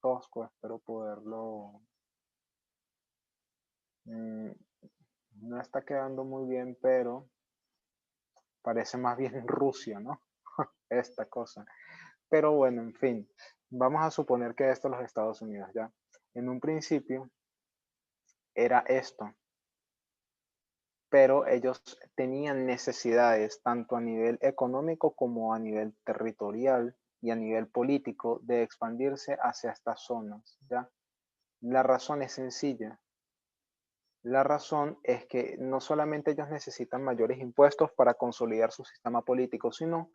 tosco, espero poderlo... no está quedando muy bien, pero parece más bien Rusia, ¿no? Esta cosa. Pero bueno, en fin, vamos a suponer que esto es los Estados Unidos, ¿ya? En un principio era esto, pero ellos tenían necesidades tanto a nivel económico como a nivel territorial y a nivel político de expandirse hacia estas zonas, ¿ya? La razón es sencilla. La razón es que no solamente ellos necesitan mayores impuestos para consolidar su sistema político, sino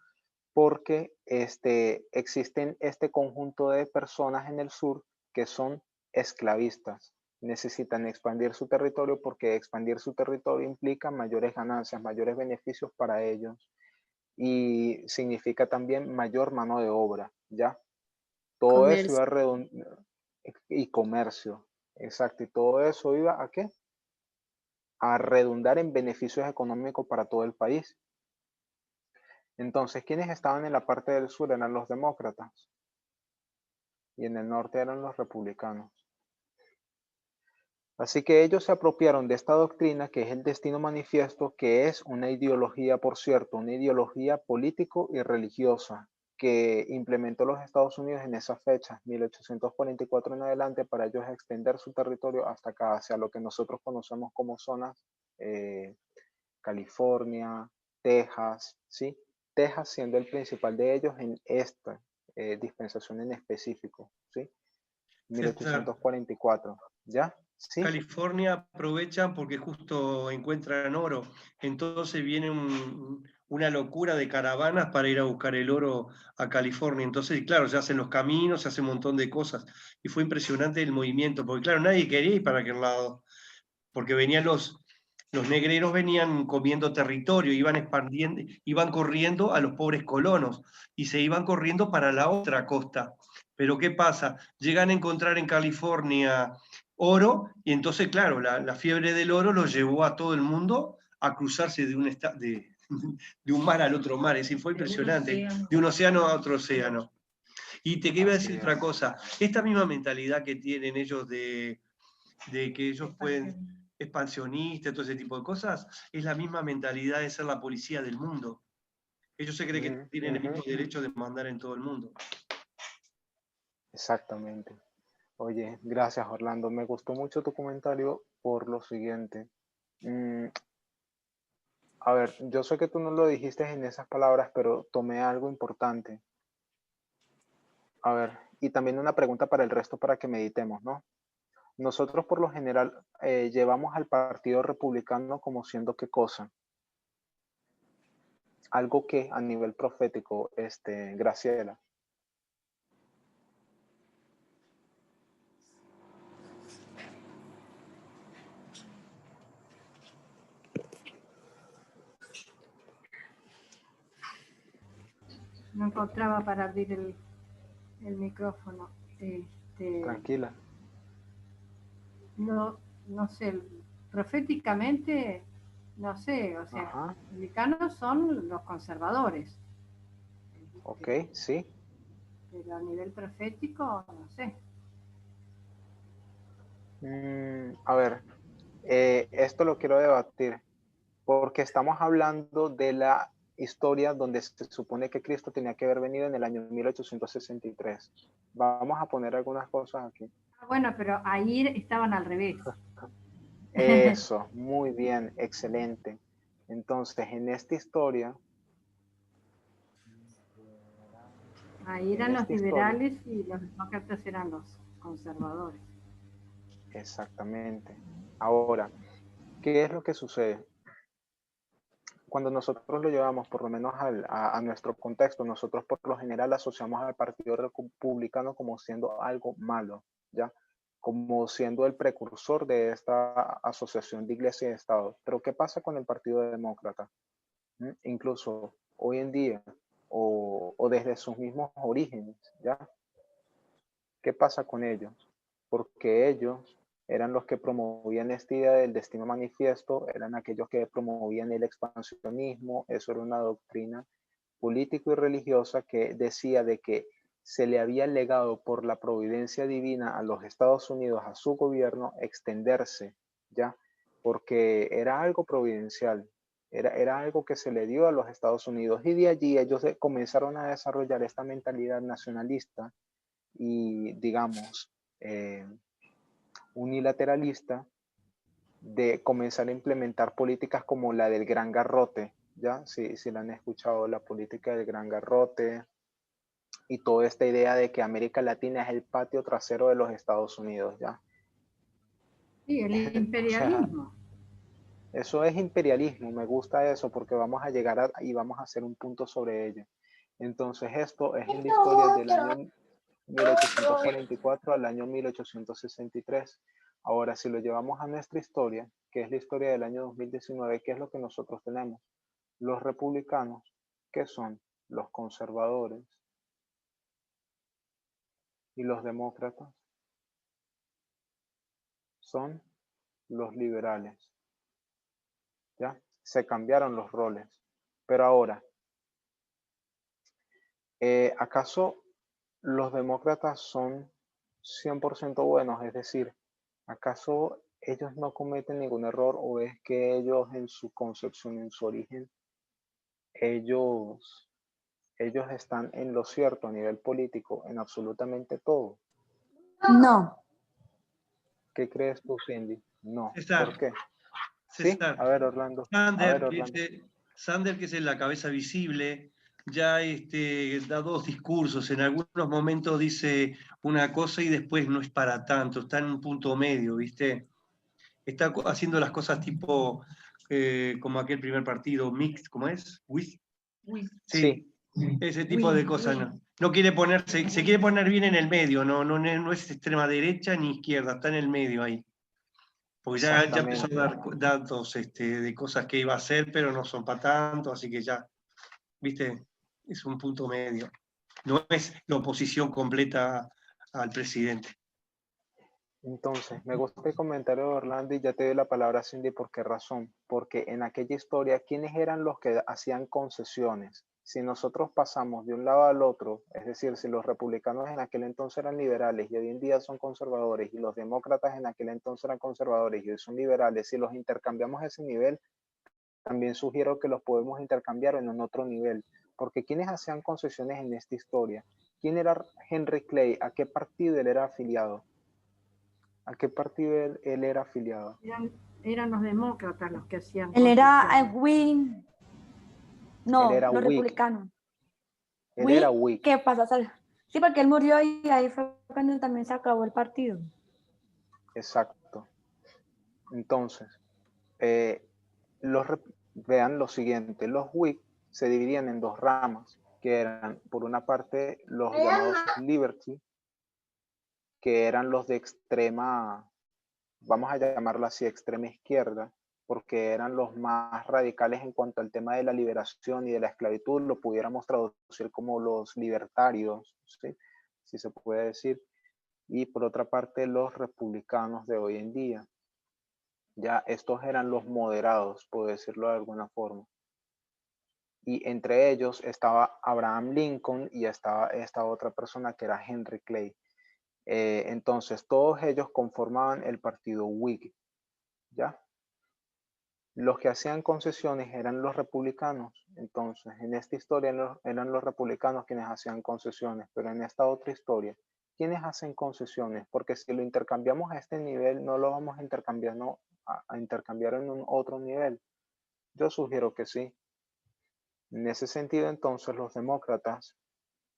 porque existen este conjunto de personas en el sur que son esclavistas. Necesitan expandir su territorio porque expandir su territorio implica mayores ganancias, mayores beneficios para ellos y significa también mayor mano de obra, ¿ya? Todo eso Comercio. iba a redundar, y comercio, exacto, y todo eso iba a qué? A redundar en beneficios económicos para todo el país. Entonces, ¿quiénes estaban en la parte del sur? Eran los demócratas y en el norte eran los republicanos. Así que ellos se apropiaron de esta doctrina que es el destino manifiesto, que es una ideología, por cierto, una ideología político y religiosa que implementó los Estados Unidos en esa fecha, 1844 en adelante, para ellos extender su territorio hasta acá, hacia lo que nosotros conocemos como zonas California, Texas, ¿sí? Texas siendo el principal de ellos en esta dispensación en específico, ¿sí? César, 1844, ¿ya? ¿Sí? California aprovechan porque justo encuentran oro, entonces viene una locura de caravanas para ir a buscar el oro a California, entonces claro, se hacen los caminos, se hace un montón de cosas, y fue impresionante el movimiento, porque claro, nadie quería ir para aquel lado, porque venían los negreros venían comiendo territorio, iban expandiendo, iban corriendo a los pobres colonos, y se iban corriendo para la otra costa. Pero ¿qué pasa? Llegan a encontrar en California oro, y entonces, claro, la fiebre del oro los llevó a todo el mundo a cruzarse de un mar al otro mar. Es decir, fue impresionante, de un océano a otro océano. Y te iba a decir otra cosa, esta misma mentalidad que tienen ellos de que ellos pueden, expansionistas, todo ese tipo de cosas, es la misma mentalidad de ser la policía del mundo. Ellos se creen que tienen el mismo derecho de mandar en todo el mundo. Exactamente. Oye, gracias Orlando. Me gustó mucho tu comentario por lo siguiente. A ver, yo sé que tú no lo dijiste en esas palabras, pero tomé algo importante. A ver, y también una pregunta para el resto para que meditemos, ¿no? Nosotros por lo general llevamos al Partido Republicano como siendo qué cosa. Algo que a nivel profético, Graciela. No encontraba para abrir el micrófono. Tranquila. No sé, proféticamente, no sé, o sea, Ajá. los republicanos son los conservadores. Ok, sí. pero a nivel profético, no sé. A ver, esto lo quiero debatir porque estamos hablando de la historia donde se supone que Cristo tenía que haber venido en el año 1863. Vamos a poner algunas cosas aquí. Bueno, pero ahí estaban al revés. Eso, muy bien, excelente. Entonces, en esta historia... Ahí eran los liberales y los demócratas eran los conservadores. Exactamente. Ahora, ¿qué es lo que sucede? Cuando nosotros lo llevamos, por lo menos a nuestro contexto, nosotros por lo general asociamos al Partido Republicano como siendo algo malo, ¿ya? Como siendo el precursor de esta asociación de iglesia y Estado. Pero ¿qué pasa con el Partido Demócrata? Incluso hoy en día, o desde sus mismos orígenes, ¿ya? ¿Qué pasa con ellos? Porque ellos eran los que promovían esta idea del destino manifiesto, eran aquellos que promovían el expansionismo, eso era una doctrina político y religiosa que decía de que se le había legado por la providencia divina a los Estados Unidos, a su gobierno, extenderse, ¿ya? Porque era algo providencial, era algo que se le dio a los Estados Unidos y de allí ellos comenzaron a desarrollar esta mentalidad nacionalista y, digamos, unilateralista de comenzar a implementar políticas como la del Gran Garrote, ¿ya? Si la han escuchado, la política del Gran Garrote y toda esta idea de que América Latina es el patio trasero de los Estados Unidos, ¿ya? Sí, el imperialismo. O sea, eso es imperialismo, me gusta eso porque vamos a llegar y vamos a hacer un punto sobre ello. Entonces esto es en la historia del año 1844 al año 1863. Ahora, si lo llevamos a nuestra historia, que es la historia del año 2019, ¿qué es lo que nosotros tenemos? Los republicanos, que son los conservadores, y los demócratas son los liberales. ¿Ya? Se cambiaron los roles. Pero ahora, ¿acaso los demócratas son 100% buenos? Es decir, ¿acaso ellos no cometen ningún error o es que ellos en su concepción, en su origen, ellos están en lo cierto a nivel político en absolutamente todo? No. ¿Qué crees tú, Cindy? No. César, ¿Por qué? César, Sí, a ver, Orlando. Sander, que es la cabeza visible, ya da dos discursos. En algunos momentos dice una cosa y después no es para tanto, está en un punto medio, ¿viste? Está haciendo las cosas tipo como aquel primer partido, mixed, ¿cómo es? Sí, ese tipo de cosas. No quiere ponerse, se quiere poner bien en el medio, no es extrema derecha ni izquierda, está en el medio ahí. Porque ya empezó a dar datos de cosas que iba a hacer, pero no son para tanto, así que ya, viste, es un punto medio. No es la oposición completa al presidente. Entonces, me gusta el comentario de Orlando y ya te doy la palabra, Cindy, ¿por qué razón? Porque en aquella historia, ¿quiénes eran los que hacían concesiones? Si nosotros pasamos de un lado al otro, es decir, si los republicanos en aquel entonces eran liberales y hoy en día son conservadores, y los demócratas en aquel entonces eran conservadores y hoy son liberales, si los intercambiamos a ese nivel, también sugiero que los podemos intercambiar en un otro nivel, porque ¿quiénes hacían concesiones en esta historia? ¿Quién era Henry Clay? ¿A qué partido él era afiliado? ¿A qué partido él era afiliado? Eran los demócratas los que hacían. Él era Win. No, él era los Whig. republicanos. Él era Whig. ¿Qué pasa? Sí, porque él murió y ahí fue cuando también se acabó el partido. Exacto. Entonces, vean lo siguiente, los Whig se dividían en dos ramas, que eran, por una parte, los llamados Liberty, que eran los de extrema, vamos a llamarlo así, extrema izquierda, porque eran los más radicales en cuanto al tema de la liberación y de la esclavitud, lo pudiéramos traducir como los libertarios, ¿sí? Si se puede decir. Y por otra parte, los republicanos de hoy en día. Ya estos eran los moderados, por decirlo de alguna forma. y entre ellos estaba Abraham Lincoln y estaba esta otra persona que era Henry Clay. Entonces, todos ellos conformaban el partido Whig, ¿ya? Los que hacían concesiones eran los republicanos. Entonces, en esta historia eran los republicanos quienes hacían concesiones, pero en esta otra historia, ¿quiénes hacen concesiones? Porque si lo intercambiamos a este nivel, no lo vamos a intercambiar, a intercambiar en un otro nivel. Yo sugiero que sí. En ese sentido, entonces, los demócratas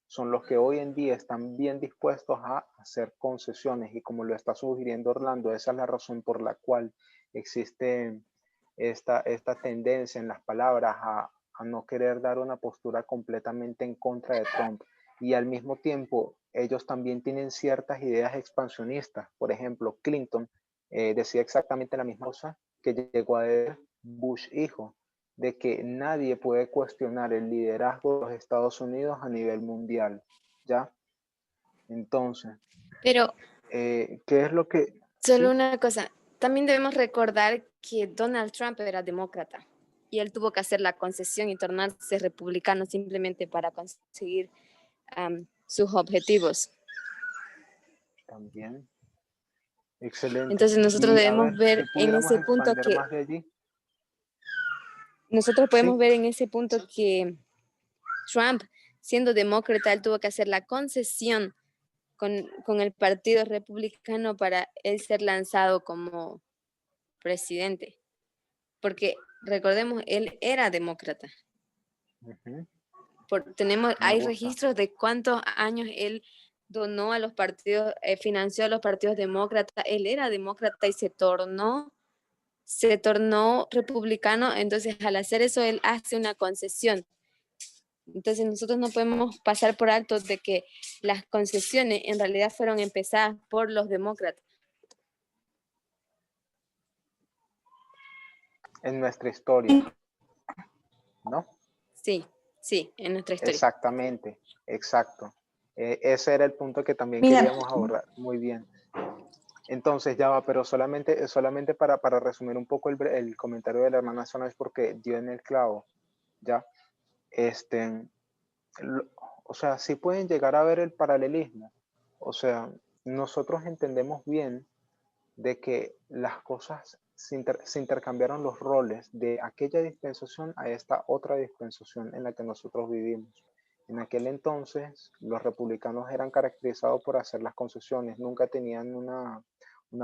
son los que hoy en día están bien dispuestos a hacer concesiones, y como lo está sugiriendo Orlando, esa es la razón por la cual existe esta tendencia en las palabras a no querer dar una postura completamente en contra de Trump, y al mismo tiempo ellos también tienen ciertas ideas expansionistas. Por ejemplo, Clinton decía exactamente la misma cosa que llegó a decir Bush hijo, de que nadie puede cuestionar el liderazgo de los Estados Unidos a nivel mundial, ¿ya? Entonces, Pero ¿qué es lo que...? solo ¿Sí? una cosa, también debemos recordar que Donald Trump era demócrata y él tuvo que hacer la concesión y tornarse republicano simplemente para conseguir sus objetivos. También. Excelente. Entonces nosotros Y a debemos ver, ver si en pudiéramos ese punto expander que más de allí. nosotros podemos Sí. ver en ese punto que Trump, siendo demócrata, él tuvo que hacer la concesión con el Partido Republicano para él ser lanzado como presidente. Porque recordemos, él era demócrata. Ujú. Tenemos, Me hay gusta. registros de cuántos años él donó a los partidos, financió a los partidos demócratas. Él era demócrata y se tornó republicano. Entonces, al hacer eso, él hace una concesión. Entonces, nosotros no podemos pasar por alto de que las concesiones en realidad fueron empezadas por los demócratas. En nuestra historia, ¿no? Sí, en nuestra historia. Exactamente, exacto. Ese era el punto que también Mira. queríamos abordar. Muy bien. Entonces ya va, pero solamente para resumir un poco el comentario de la hermana Solange, porque dio en el clavo, ¿ya? O sea, sí pueden llegar a ver el paralelismo. O sea, nosotros entendemos bien de que las cosas se intercambiaron los roles de aquella dispensación a esta otra dispensación en la que nosotros vivimos. En aquel entonces, los republicanos eran caracterizados por hacer las concesiones, nunca tenían una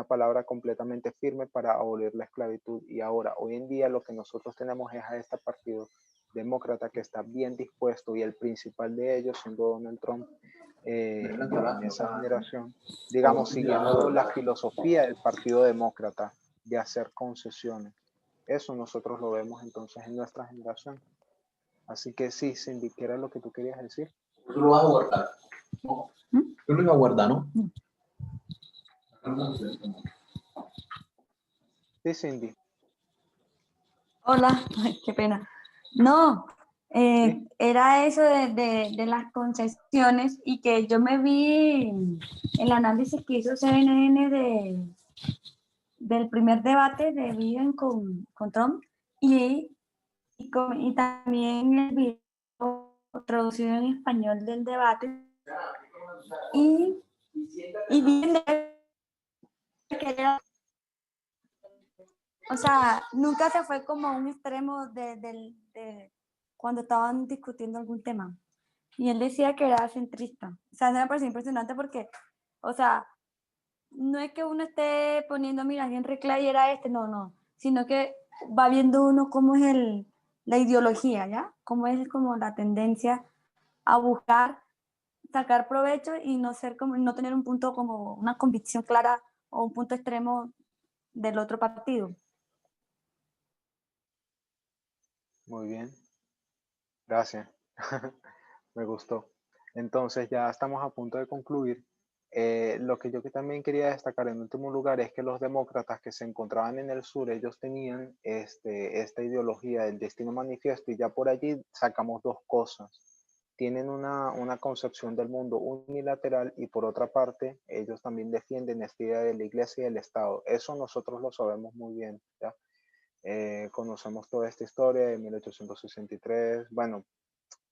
palabra completamente firme para abolir la esclavitud, y ahora, hoy en día, lo que nosotros tenemos es a este partido demócrata que está bien dispuesto, y el principal de ellos, siendo Donald Trump, en esa generación, digamos, siguiendo la filosofía del Partido Demócrata de hacer concesiones. Eso nosotros lo vemos entonces en nuestra generación. Así que sí, Cindy, ¿qué era lo que tú querías decir? Tú lo vas a guardar. No. Tú lo ibas a guardar, ¿no? Sí, Cindy. Hola, ay, qué pena. No, Sí. era eso de las concesiones, y que yo me vi el análisis que hizo CNN del primer debate de Biden con Trump, y también el video traducido en español del debate, y vi que era, o sea, nunca se fue como a un extremo de cuando estaban discutiendo algún tema. Y él decía que era centrista. O sea, me pareció impresionante porque, o sea, no es que uno esté poniendo, mira, Henry Clay era no, sino que va viendo uno cómo es la ideología, ¿ya? Cómo es como la tendencia a buscar sacar provecho y no tener un punto como una convicción clara o un punto extremo del otro partido. Muy bien. Gracias. Me gustó. Entonces ya estamos a punto de concluir. Lo que yo también quería destacar en último lugar es que los demócratas que se encontraban en el sur, ellos tenían esta ideología del destino manifiesto, y ya por allí sacamos dos cosas. Tienen una concepción del mundo unilateral, y por otra parte, ellos también defienden esta idea de la iglesia y del Estado. Eso nosotros lo sabemos muy bien, ¿ya? Conocemos toda esta historia de 1863. Bueno,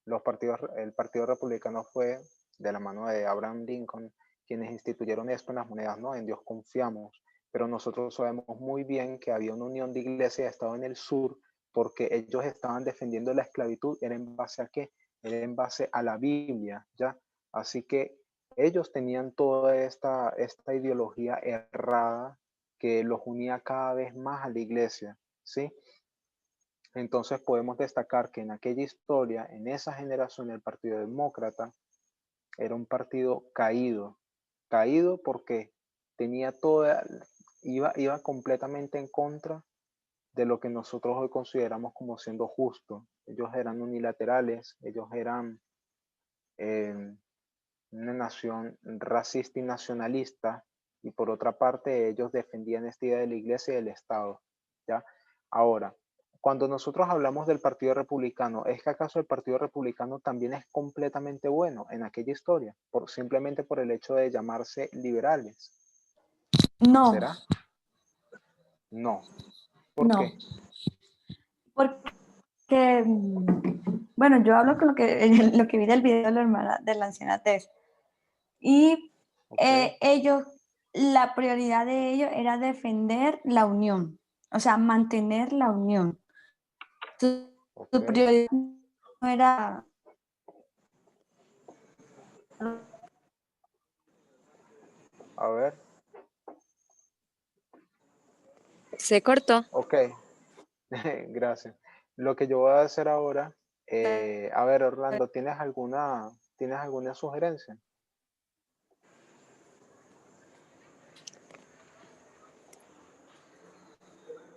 el Partido Republicano fue de la mano de Abraham Lincoln quienes instituyeron esto en las monedas, ¿no? En Dios confiamos. Pero nosotros sabemos muy bien que había una unión de iglesia de Estado en el sur porque ellos estaban defendiendo la esclavitud. ¿Era en base a qué? Era en base a la Biblia, ¿ya? Así que ellos tenían toda esta ideología errada que los unía cada vez más a la iglesia, ¿sí? Entonces podemos destacar que en aquella historia, en esa generación, el Partido Demócrata era un partido caído. Caído porque tenía iba completamente en contra de lo que nosotros hoy consideramos como siendo justo. Ellos eran unilaterales, ellos eran una nación racista y nacionalista, y por otra parte ellos defendían esta idea de la iglesia y del Estado, ¿ya? Ahora, cuando nosotros hablamos del Partido Republicano, ¿es que acaso el Partido Republicano también es completamente bueno en aquella historia? Simplemente por el hecho de llamarse liberales. No. ¿Será? No. ¿Por No. qué? Porque, bueno, yo hablo con lo que vi del video de la anciana Tess. Y ellos, la prioridad de ellos era defender la unión, o sea, mantener la unión. Su prioridad no era... A ver. Se cortó. Ok, gracias. Lo que yo voy a hacer ahora, a ver, Orlando, ¿tienes alguna sugerencia?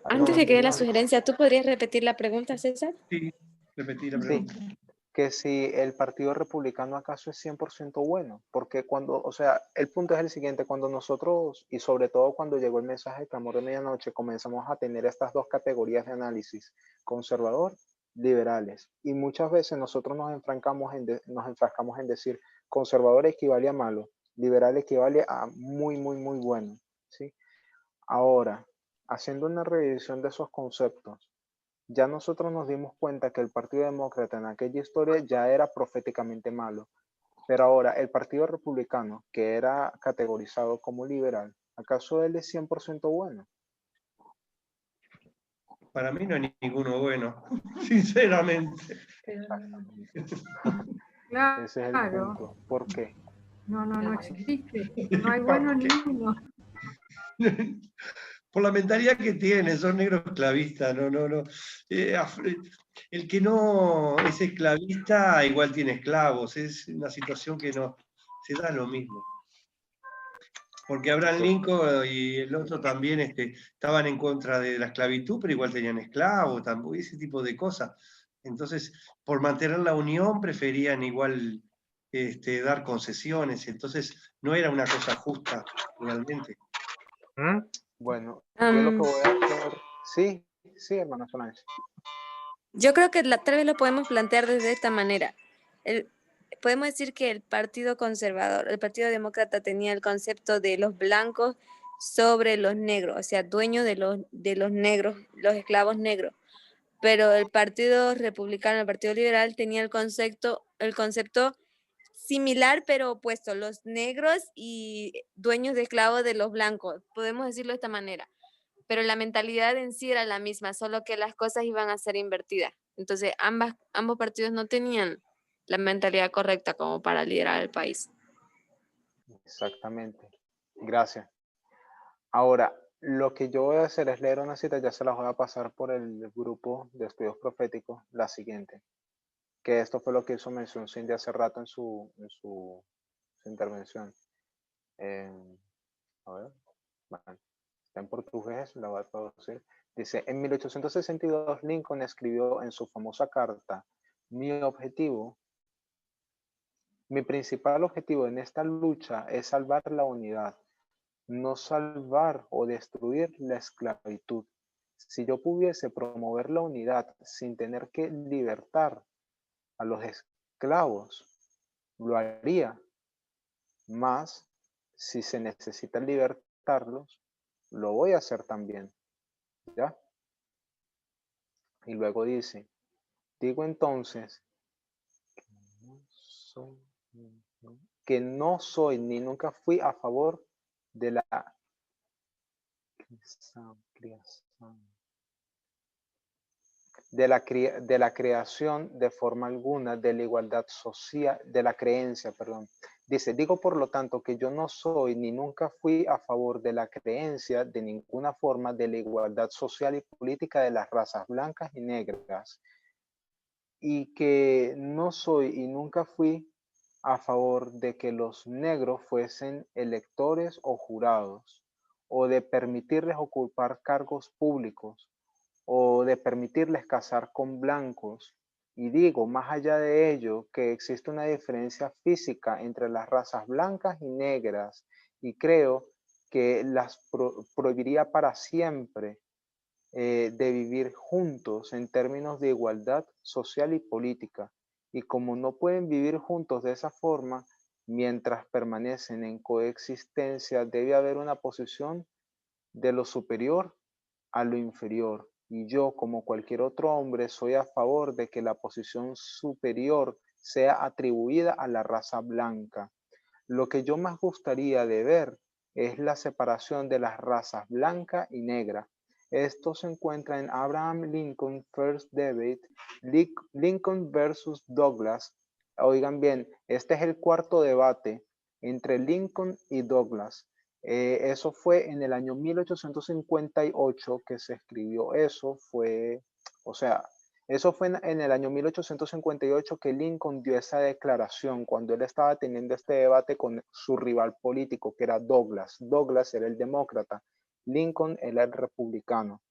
Antes de que dé la sugerencia, ¿tú podrías repetir la pregunta, César? Sí, repetí la pregunta. Sí, que si el Partido Republicano acaso es 100% bueno, porque o sea, el punto es el siguiente, cuando nosotros, y sobre todo cuando llegó el mensaje de clamor de medianoche, comenzamos a tener estas dos categorías de análisis, conservador, liberales, y muchas veces nosotros nos enfrascamos en decir, conservador equivale a malo, liberal equivale a muy, muy, muy bueno, ¿sí? Ahora, haciendo una revisión de esos conceptos, ya nosotros nos dimos cuenta que el Partido Demócrata en aquella historia ya era proféticamente malo, pero ahora el Partido Republicano, que era categorizado como liberal, ¿acaso él es 100% bueno? Para mí no hay ninguno bueno, sinceramente. Claro. Ese es el punto. ¿Por qué? No existe. No hay bueno ni uno. Por la mentalidad que tiene, son negros esclavistas, no. El que no es esclavista igual tiene esclavos, es una situación que no se da lo mismo. Porque Abraham Lincoln y el otro también estaban en contra de la esclavitud, pero igual tenían esclavos, ese tipo de cosas. Entonces, por mantener la unión, preferían igual dar concesiones. Entonces, no era una cosa justa, realmente. Bueno, yo lo que voy a hacer... Sí, hermana Solange. Yo creo que tal vez lo podemos plantear desde esta manera. Podemos decir que el Partido Conservador, el Partido Demócrata tenía el concepto de los blancos sobre los negros, o sea, dueños de los negros, los esclavos negros. Pero el Partido Republicano, el Partido Liberal tenía el concepto similar pero opuesto, los negros y dueños de esclavos de los blancos, podemos decirlo de esta manera. Pero la mentalidad en sí era la misma, solo que las cosas iban a ser invertidas. Entonces, ambos partidos no tenían la mentalidad correcta como para liderar el país. Exactamente. Gracias. Ahora, lo que yo voy a hacer es leer una cita, ya se las voy a pasar por el grupo de estudios proféticos, la siguiente. Que esto fue lo que hizo mención Cindy hace rato en su intervención. A ver, bueno, está en portugués, la voy a traducir. Dice, en 1862 Lincoln escribió en su famosa carta, mi principal objetivo en esta lucha es salvar la unidad, no salvar o destruir la esclavitud. Si yo pudiese promover la unidad sin tener que libertar a los esclavos, lo haría. Más, si se necesita libertarlos, lo voy a hacer también. ¿Ya? Y luego dice, digo entonces que no soy ni nunca fui a favor de la creación de forma alguna de la igualdad social, de la creencia, perdón. Dice, digo por lo tanto que yo no soy ni nunca fui a favor de la creencia de ninguna forma de la igualdad social y política de las razas blancas y negras, y que no soy y nunca fui a favor de que los negros fuesen electores o jurados, o de permitirles ocupar cargos públicos, o de permitirles casar con blancos. Y digo, más allá de ello, que existe una diferencia física entre las razas blancas y negras, y creo que las prohibiría para siempre de vivir juntos en términos de igualdad social y política. Y como no pueden vivir juntos de esa forma, mientras permanecen en coexistencia, debe haber una posición de lo superior a lo inferior. Y yo, como cualquier otro hombre, soy a favor de que la posición superior sea atribuida a la raza blanca. Lo que yo más gustaría de ver es la separación de las razas blanca y negra. Esto se encuentra en Abraham Lincoln First Debate, Lincoln versus Douglas. Oigan bien, este es el cuarto debate entre Lincoln y Douglas. Eso fue en el año 1858 que se escribió eso, eso fue en el año 1858 que Lincoln dio esa declaración cuando él estaba teniendo este debate con su rival político, que era Douglas. Douglas era el demócrata, Lincoln era el republicano.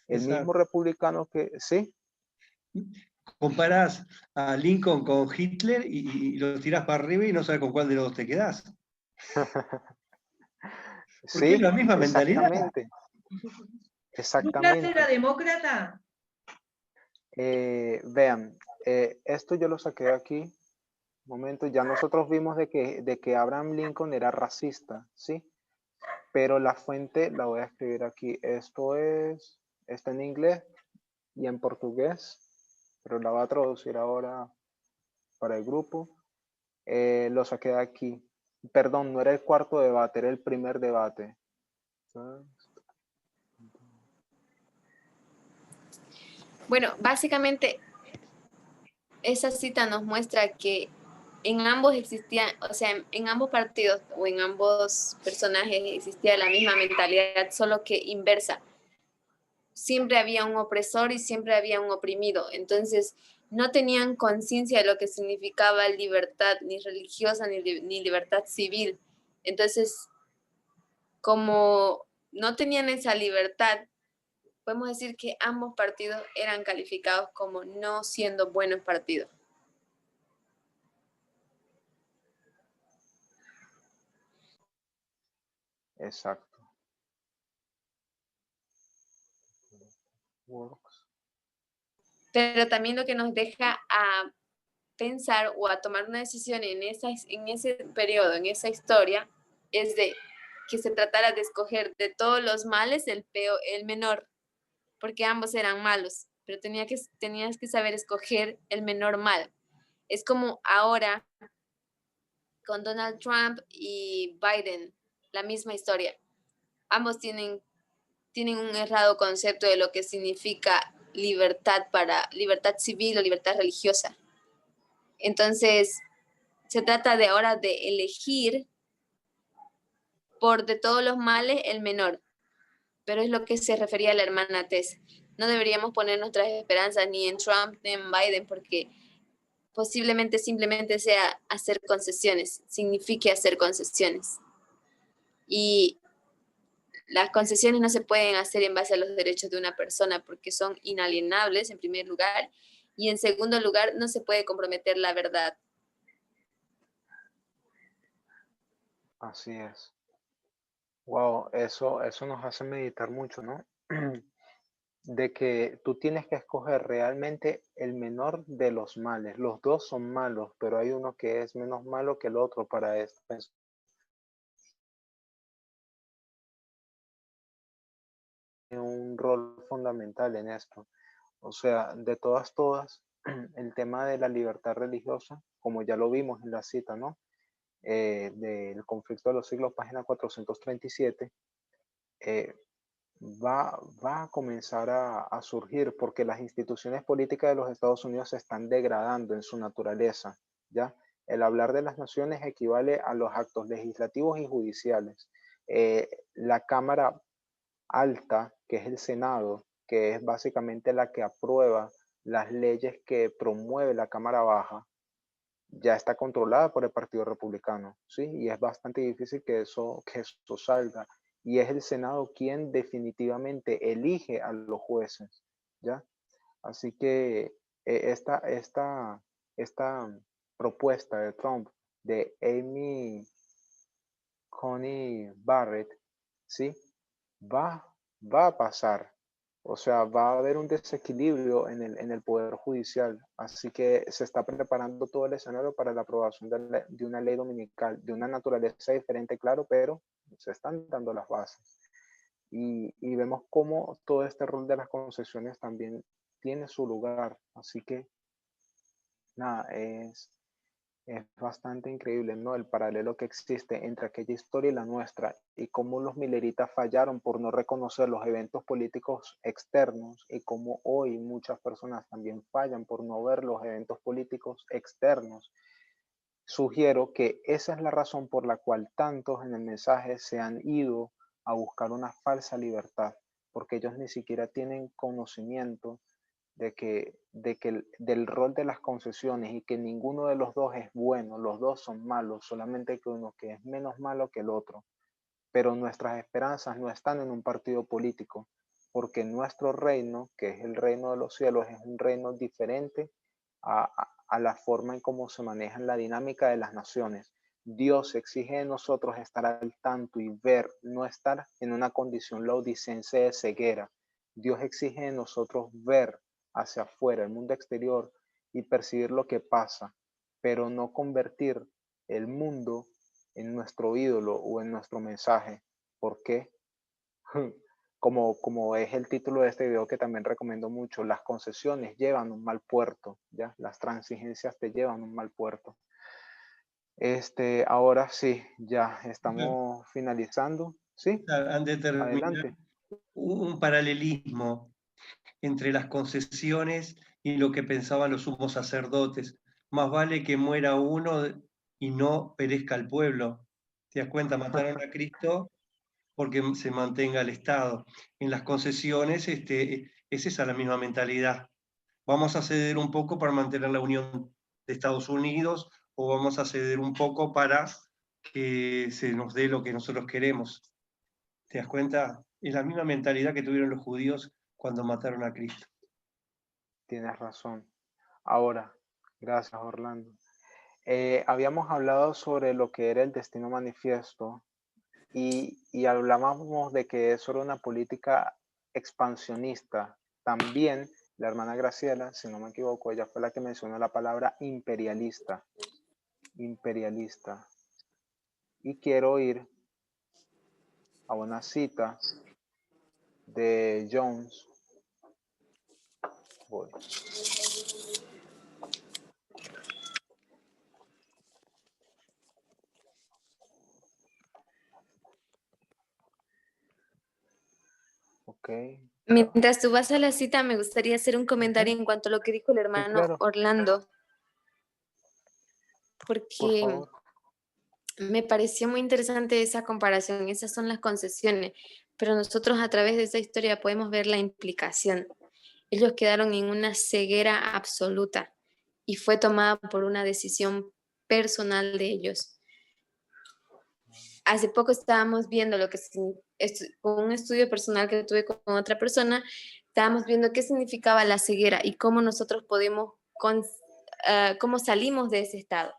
El mismo republicano que, ¿sí? Comparás a Lincoln con Hitler y lo tirás para arriba y no sabes con cuál de los dos te quedás. Porque Sí, es la misma mentalidad. Exactamente. ¿Douglas era demócrata? Vean, esto yo lo saqué aquí. Un momento, ya nosotros vimos de que Abraham Lincoln era racista, ¿sí? Pero la fuente la voy a escribir aquí. Está en inglés y en portugués, pero la voy a traducir ahora para el grupo. Lo saqué de aquí. Perdón, no era el cuarto debate, era el primer debate. Bueno, básicamente esa cita nos muestra que en ambos existía, o sea, en ambos partidos o en ambos personajes existía la misma mentalidad, solo que inversa. Siempre había un opresor y siempre había un oprimido. Entonces, no tenían conciencia de lo que significaba libertad, ni religiosa, ni libertad civil. Entonces, como no tenían esa libertad, podemos decir que ambos partidos eran calificados como no siendo buenos partidos. Exacto. Pero también lo que nos deja a pensar o a tomar una decisión en ese periodo, en esa historia, es de que se tratara de escoger de todos los males el menor, porque ambos eran malos, pero tenías que saber escoger el menor mal. Es como ahora con Donald Trump y Biden, la misma historia. Ambos tienen un errado concepto de lo que significa libertad civil o libertad religiosa. Entonces, se trata de ahora de elegir por de todos los males el menor, pero es lo que se refería a la hermana Tess. No deberíamos poner nuestras esperanzas ni en Trump ni en Biden porque posiblemente simplemente sea hacer concesiones, signifique hacer concesiones. Y las concesiones no se pueden hacer en base a los derechos de una persona porque son inalienables en primer lugar y en segundo lugar no se puede comprometer la verdad. Así es. Wow, eso nos hace meditar mucho, ¿no? De que tú tienes que escoger realmente el menor de los males. Los dos son malos, pero hay uno que es menos malo que el otro para esto. Un rol fundamental en esto. O sea, de todas, el tema de la libertad religiosa, como ya lo vimos en la cita, ¿no? Del conflicto de los siglos, página 437, va a comenzar a surgir porque las instituciones políticas de los Estados Unidos se están degradando en su naturaleza, ¿ya? El hablar de las naciones equivale a los actos legislativos y judiciales. La Cámara Alta, que es el Senado, que es básicamente la que aprueba las leyes que promueve la Cámara Baja, ya está controlada por el Partido Republicano, ¿sí? Y es bastante difícil que eso salga. Y es el Senado quien definitivamente elige a los jueces, ¿ya? Así que esta propuesta de Trump de Amy Coney Barrett, ¿sí? Va a pasar. O sea, va a haber un desequilibrio en el poder judicial. Así que se está preparando todo el escenario para la aprobación de una ley dominical, de una naturaleza diferente, claro, pero se están dando las bases. Y vemos cómo todo este rol de las concesiones también tiene su lugar. Así que, nada, es bastante increíble, ¿no? El paralelo que existe entre aquella historia y la nuestra y cómo los mileritas fallaron por no reconocer los eventos políticos externos y cómo hoy muchas personas también fallan por no ver los eventos políticos externos. Sugiero que esa es la razón por la cual tantos en el mensaje se han ido a buscar una falsa libertad, porque ellos ni siquiera tienen conocimiento del rol de las concesiones y que ninguno de los dos es bueno, los dos son malos, solamente que uno que es menos malo que el otro. Pero nuestras esperanzas no están en un partido político, porque nuestro reino, que es el reino de los cielos, es un reino diferente a la forma en cómo se maneja la dinámica de las naciones. Dios exige de nosotros estar al tanto y ver, no estar en una condición laodicense de ceguera. Dios exige de nosotros ver hacia afuera, el mundo exterior, y percibir lo que pasa, pero no convertir el mundo en nuestro ídolo o en nuestro mensaje. ¿Por qué? Como es el título de este video que también recomiendo mucho, las concesiones llevan un mal puerto, ¿ya? Las transigencias te llevan un mal puerto. Ahora sí, ya estamos finalizando, ¿sí? Antes de terminar, Adelante. Un paralelismo entre las concesiones y lo que pensaban los sumos sacerdotes. Más vale que muera uno y no perezca el pueblo. ¿Te das cuenta? Mataron a Cristo porque se mantenga el Estado. En las concesiones es esa la misma mentalidad. Vamos a ceder un poco para mantener la unión de Estados Unidos o vamos a ceder un poco para que se nos dé lo que nosotros queremos. ¿Te das cuenta? Es la misma mentalidad que tuvieron los judíos cuando mataron a Cristo. Tienes razón. Ahora, gracias Orlando. Habíamos hablado sobre lo que era el destino manifiesto y hablábamos de que eso era una política expansionista. También la hermana Graciela, si no me equivoco, ella fue la que mencionó la palabra imperialista. Imperialista. Y quiero ir a una cita de Jones. Voy. Ok. Mientras tú vas a la cita, me gustaría hacer un comentario en cuanto a lo que dijo el hermano claro. Orlando, Por porque favor. me pareció muy interesante esa comparación. Esas son las concesiones, pero nosotros a través de esa historia podemos ver la implicación. Ellos quedaron en una ceguera absoluta y fue tomada por una decisión personal de ellos. Hace poco estábamos viendo lo que con un estudio personal que tuve con otra persona, estábamos viendo qué significaba la ceguera y cómo nosotros podemos, cómo salimos de ese estado.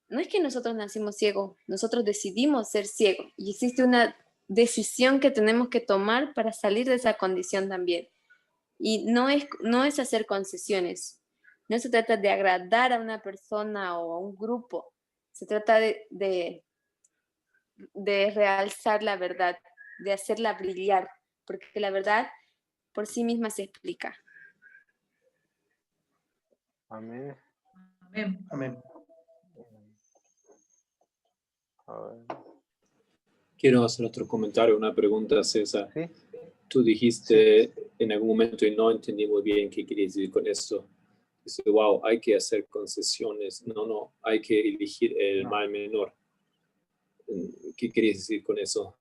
No es que nosotros nacimos ciegos, nosotros decidimos ser ciegos y existe una decisión que tenemos que tomar para salir de esa condición también. Y no es hacer concesiones, no se trata de agradar a una persona o a un grupo, se trata de realzar la verdad, de hacerla brillar, porque la verdad por sí misma se explica. Amén. Amén. Amén. A ver. Quiero hacer otro comentario, una pregunta, César. ¿Sí? Tú dijiste en algún momento, y no entendí muy bien qué querías decir con esto. Dice, wow, hay que hacer concesiones. No, hay que elegir el No. mal menor. ¿Qué querías decir con eso?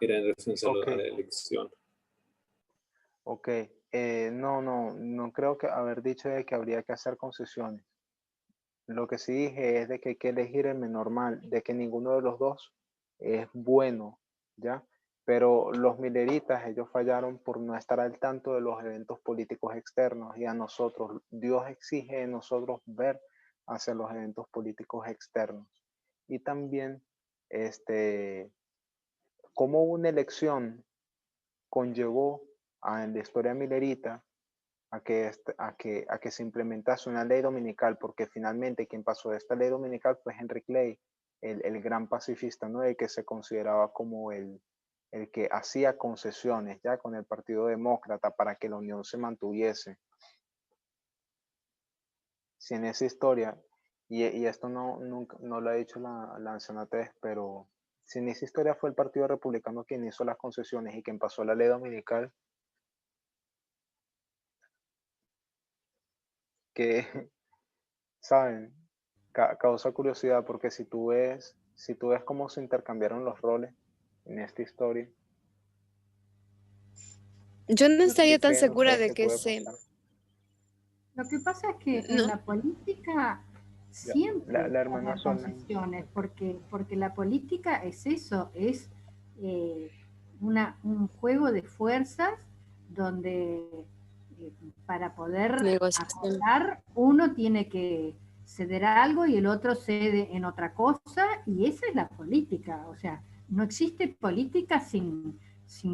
Era en referencia a la elección. Ok. No creo que haber dicho de que habría que hacer concesiones. Lo que sí dije es de que hay que elegir el menor mal, de que ninguno de los dos es bueno, ¿ya? Pero los mileritas, ellos fallaron por no estar al tanto de los eventos políticos externos y a nosotros, Dios exige de nosotros ver hacia los eventos políticos externos. Y también, cómo una elección conllevó en la historia milerita a que se implementase una ley dominical, porque finalmente quien pasó de esta ley dominical fue Henry Clay, el gran pacifista, ¿no? El que se consideraba como el que hacía concesiones ya con el Partido Demócrata para que la unión se mantuviese. Si en esa historia, y esto no lo ha dicho la anciana Tess, pero si en esa historia fue el Partido Republicano quien hizo las concesiones y quien pasó la ley dominical, que, ¿saben? Causa curiosidad porque si tú ves cómo se intercambiaron los roles en esta historia. Yo no estaría tan creen segura ustedes de que que puede se... pasar? Lo que pasa es que en No, la política Ya, siempre la va a hermana haber Solán. concesiones, porque la política es eso, es eh, un juego de fuerzas donde para poder negociación. acordar uno tiene que ceder a algo y el otro cede en otra cosa, y esa es la política. O sea, no existe política sin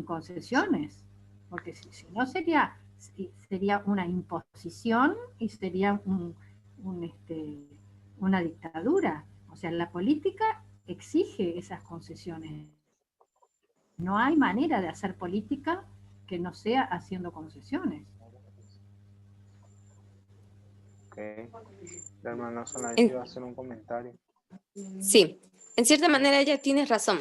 concesiones, porque si no sería una imposición y sería una dictadura. O sea, la política exige esas concesiones. No hay manera de hacer política que no sea haciendo concesiones. Okay. La hermana Solán iba a hacer un comentario. Sí, en cierta manera ella tiene razón.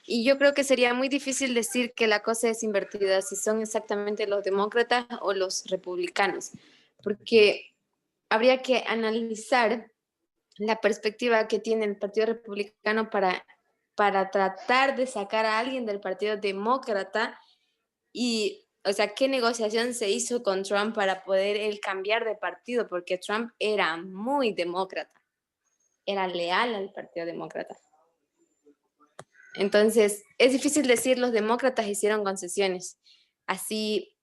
Y yo creo que sería muy difícil decir que la cosa es invertida, si son exactamente los demócratas o los republicanos, porque habría que analizar la perspectiva que tiene el Partido Republicano para tratar de sacar a alguien del Partido Demócrata y, o sea, qué negociación se hizo con Trump para poder él cambiar de partido, porque Trump era muy demócrata, era leal al Partido Demócrata. Entonces, es difícil decir los demócratas hicieron concesiones así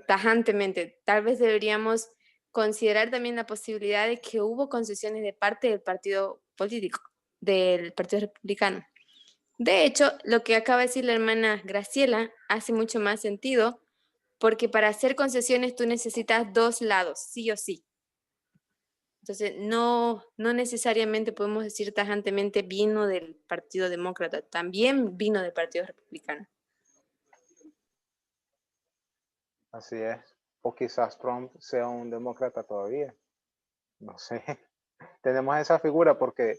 tajantemente. Tal vez deberíamos considerar también la posibilidad de que hubo concesiones de parte del partido político, del Partido Republicano. De hecho, lo que acaba de decir la hermana Graciela hace mucho más sentido, porque para hacer concesiones tú necesitas dos lados, sí o sí. Entonces, no necesariamente podemos decir tajantemente vino del Partido Demócrata, también vino del Partido Republicano. Así es. O quizás Trump sea un demócrata todavía. No sé. Tenemos esa figura porque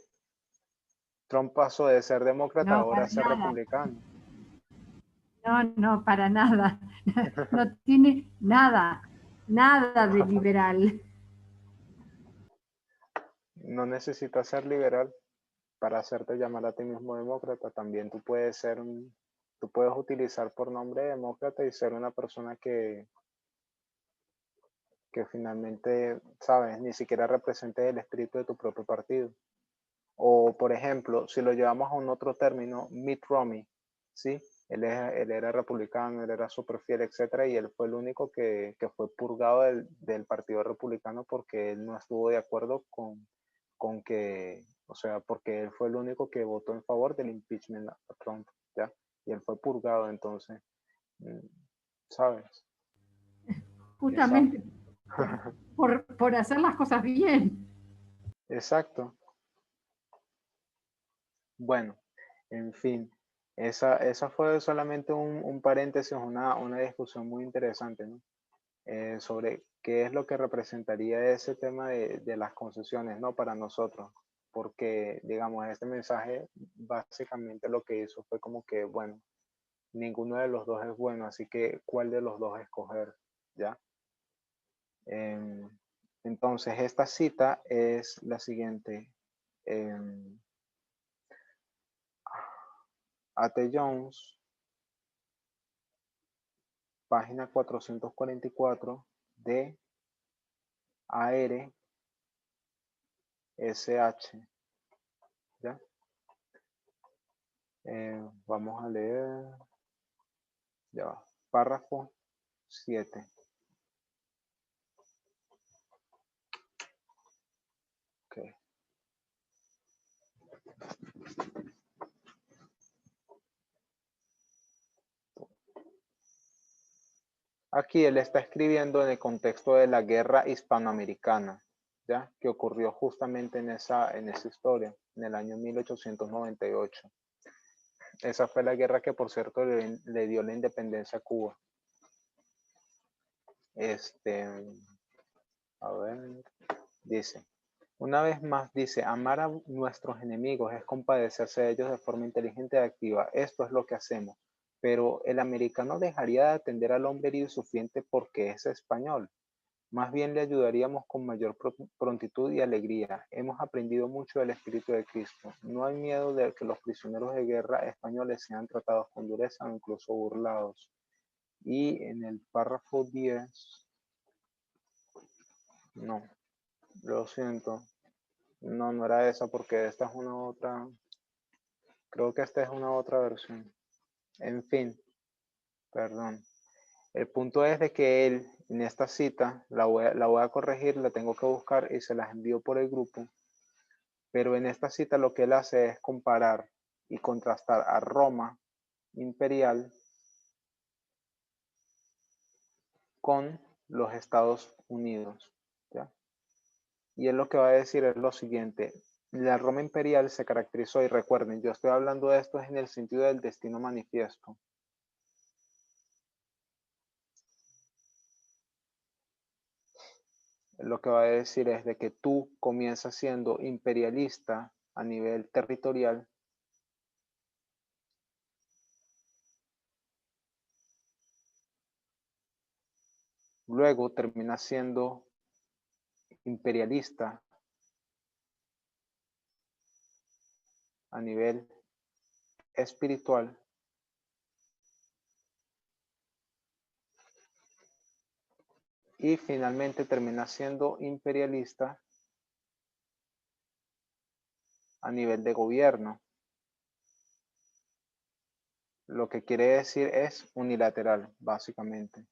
Trump pasó de ser demócrata No, ahora a para ser nada. republicano. No, para nada. No tiene nada de liberal. No necesitas ser liberal para hacerte llamar a ti mismo demócrata. También tú puedes utilizar por nombre demócrata y ser una persona que finalmente, sabes, ni siquiera represente el espíritu de tu propio partido. O, por ejemplo, si lo llevamos a un otro término, Mitt Romney, ¿sí? Él era republicano, él era súper fiel, etcétera, y él fue el único que fue purgado del Partido Republicano porque él no estuvo de acuerdo con que, o sea, porque él fue el único que votó en favor del impeachment a Trump, ¿ya? Y él fue purgado, entonces, ¿sabes? Justamente por hacer las cosas bien. Exacto. Bueno, en fin, esa fue solamente un paréntesis, una discusión muy interesante, ¿no? sobre qué es lo que representaría ese tema de las concesiones, ¿no? Para nosotros, porque, digamos, este mensaje básicamente lo que hizo fue como que, bueno, ninguno de los dos es bueno, así que ¿cuál de los dos escoger? ¿Ya? Entonces, esta cita es la siguiente. A.T. Jones, página 444 de AR SH. ¿Ya? Vamos a leer. Ya va. Párrafo 7. Okay. Aquí él está escribiendo en el contexto de la guerra hispanoamericana, ¿ya? Que ocurrió justamente en esa historia, en el año 1898. Esa fue la guerra que, por cierto, le dio la independencia a Cuba. A ver, dice, una vez más dice, amar a nuestros enemigos es compadecerse de ellos de forma inteligente y activa. Esto es lo que hacemos. Pero el americano dejaría de atender al hombre herido y sufriente porque es español. Más bien le ayudaríamos con mayor prontitud y alegría. Hemos aprendido mucho del espíritu de Cristo. No hay miedo de que los prisioneros de guerra españoles sean tratados con dureza o incluso burlados. Y en el párrafo 10, no, lo siento. No, no era esa porque esta es una otra. Creo que esta es una otra versión. En fin, perdón. El punto es de que él, en esta cita, la voy a corregir, la tengo que buscar y se las envío por el grupo. Pero en esta cita lo que él hace es comparar y contrastar a Roma imperial con los Estados Unidos. ¿Ya? Y él lo que va a decir es lo siguiente. La Roma imperial se caracterizó, y recuerden, yo estoy hablando de esto en el sentido del destino manifiesto. Lo que va a decir es de que tú comienzas siendo imperialista a nivel territorial, luego terminas siendo imperialista a nivel espiritual, y finalmente terminas siendo imperialista a nivel de gobierno. Lo que quiere decir es unilateral, básicamente.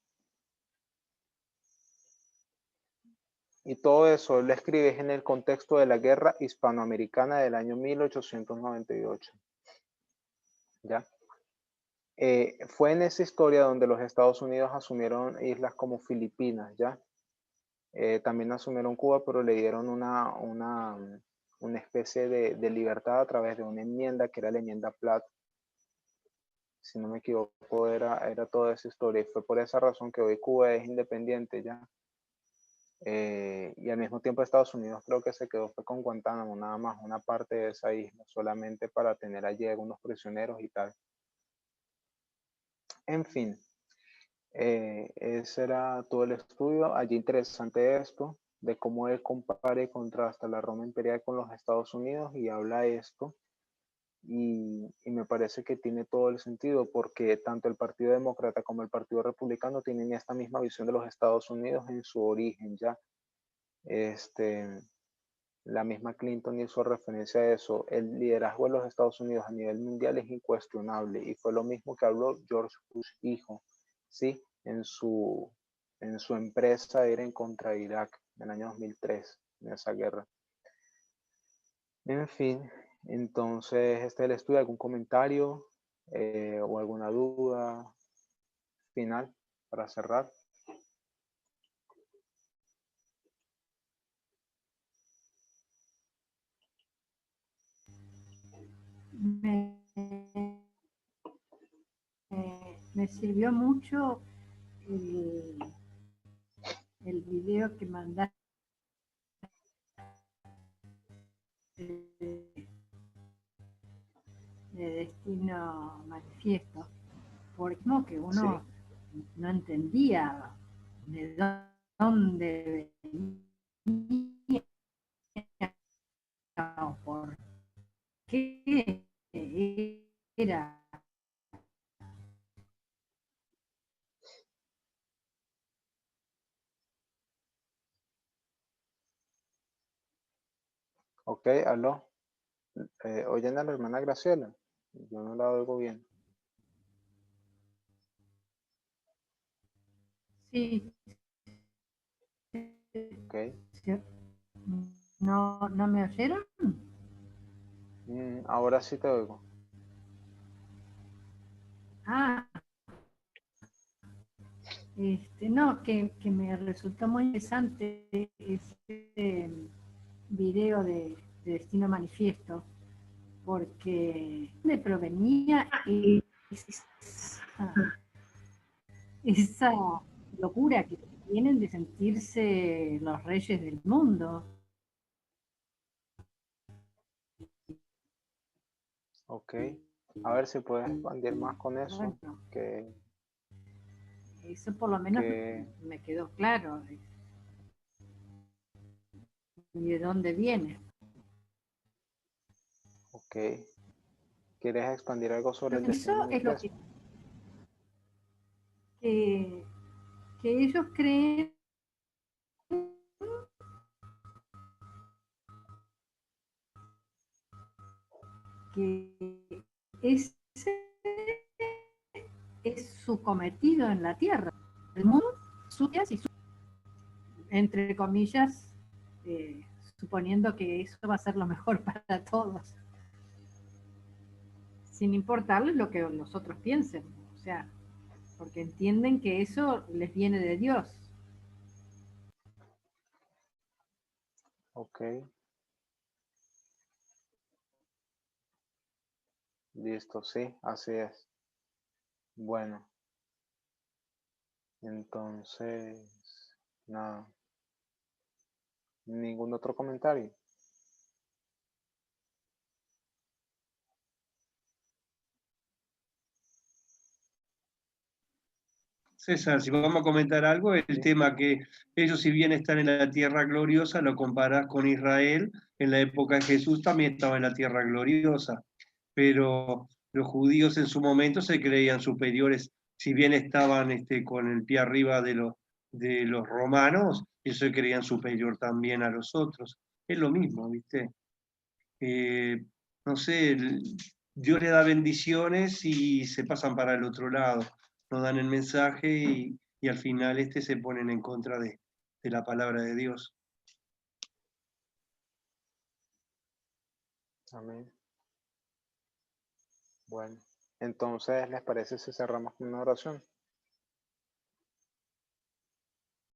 Y todo eso lo escribes en el contexto de la guerra hispanoamericana del año 1898. ¿Ya? Fue en esa historia donde los Estados Unidos asumieron islas como Filipinas, ¿ya? También asumieron Cuba, pero le dieron una especie de libertad a través de una enmienda que era la enmienda Platt. Si no me equivoco, era toda esa historia. Y fue por esa razón que hoy Cuba es independiente, ¿ya? Y al mismo tiempo Estados Unidos creo que se quedó fue con Guantánamo, nada más una parte de esa isla, solamente para tener allí algunos prisioneros y tal. En fin, ese era todo el estudio. Allí interesante esto, de cómo él compara y contrasta la Roma imperial con los Estados Unidos y habla esto. Y me parece que tiene todo el sentido porque tanto el Partido Demócrata como el Partido Republicano tienen esta misma visión de los Estados Unidos en su origen ya. La misma Clinton hizo referencia a eso. El liderazgo de los Estados Unidos a nivel mundial es incuestionable y fue lo mismo que habló George Bush hijo, ¿sí? En su empresa era en contra de Irak en el año 2003, en esa guerra. En fin, entonces este es el estudio. ¿Algún comentario o alguna duda final para cerrar? Me sirvió mucho el video que mandaste de Destino Manifiesto, porque como que uno no entendía de dónde venía o por qué era. Ok, aló. ¿Oyen a la hermana Graciela? Yo no la oigo bien. Sí. Ok. ¿No me oyeron? Ahora sí te oigo. Ah, no, que me resultó muy interesante ese video de Destino Manifiesto, porque de provenía esa locura que tienen de sentirse los reyes del mundo. Ok. A ver si puedes expandir más con eso. Bueno, Que eso por lo menos me quedó claro. ¿Y de dónde viene? Ok. ¿Quieres expandir algo sobre el destino Eso es lo manifiesto? que ellos creen que ese es su cometido en la tierra. El mundo, suyas y entre comillas, suponiendo que eso va a ser lo mejor para todos, sin importarles lo que los otros piensen, o sea, porque entienden que eso les viene de Dios. Ok. Listo, sí, así es. Bueno. Entonces, nada. ¿Ningún otro comentario? César, si vamos a comentar algo, el tema que ellos si bien están en la tierra gloriosa, lo comparás con Israel, en la época de Jesús también estaba en la tierra gloriosa, pero los judíos en su momento se creían superiores, si bien estaban con el pie arriba de los romanos, ellos se creían superior también a los otros. Es lo mismo, ¿viste? No sé, Dios le da bendiciones y se pasan para el otro lado, nos dan el mensaje y al final se ponen en contra de la palabra de Dios. Amén. Bueno, entonces, ¿les parece si cerramos con una oración?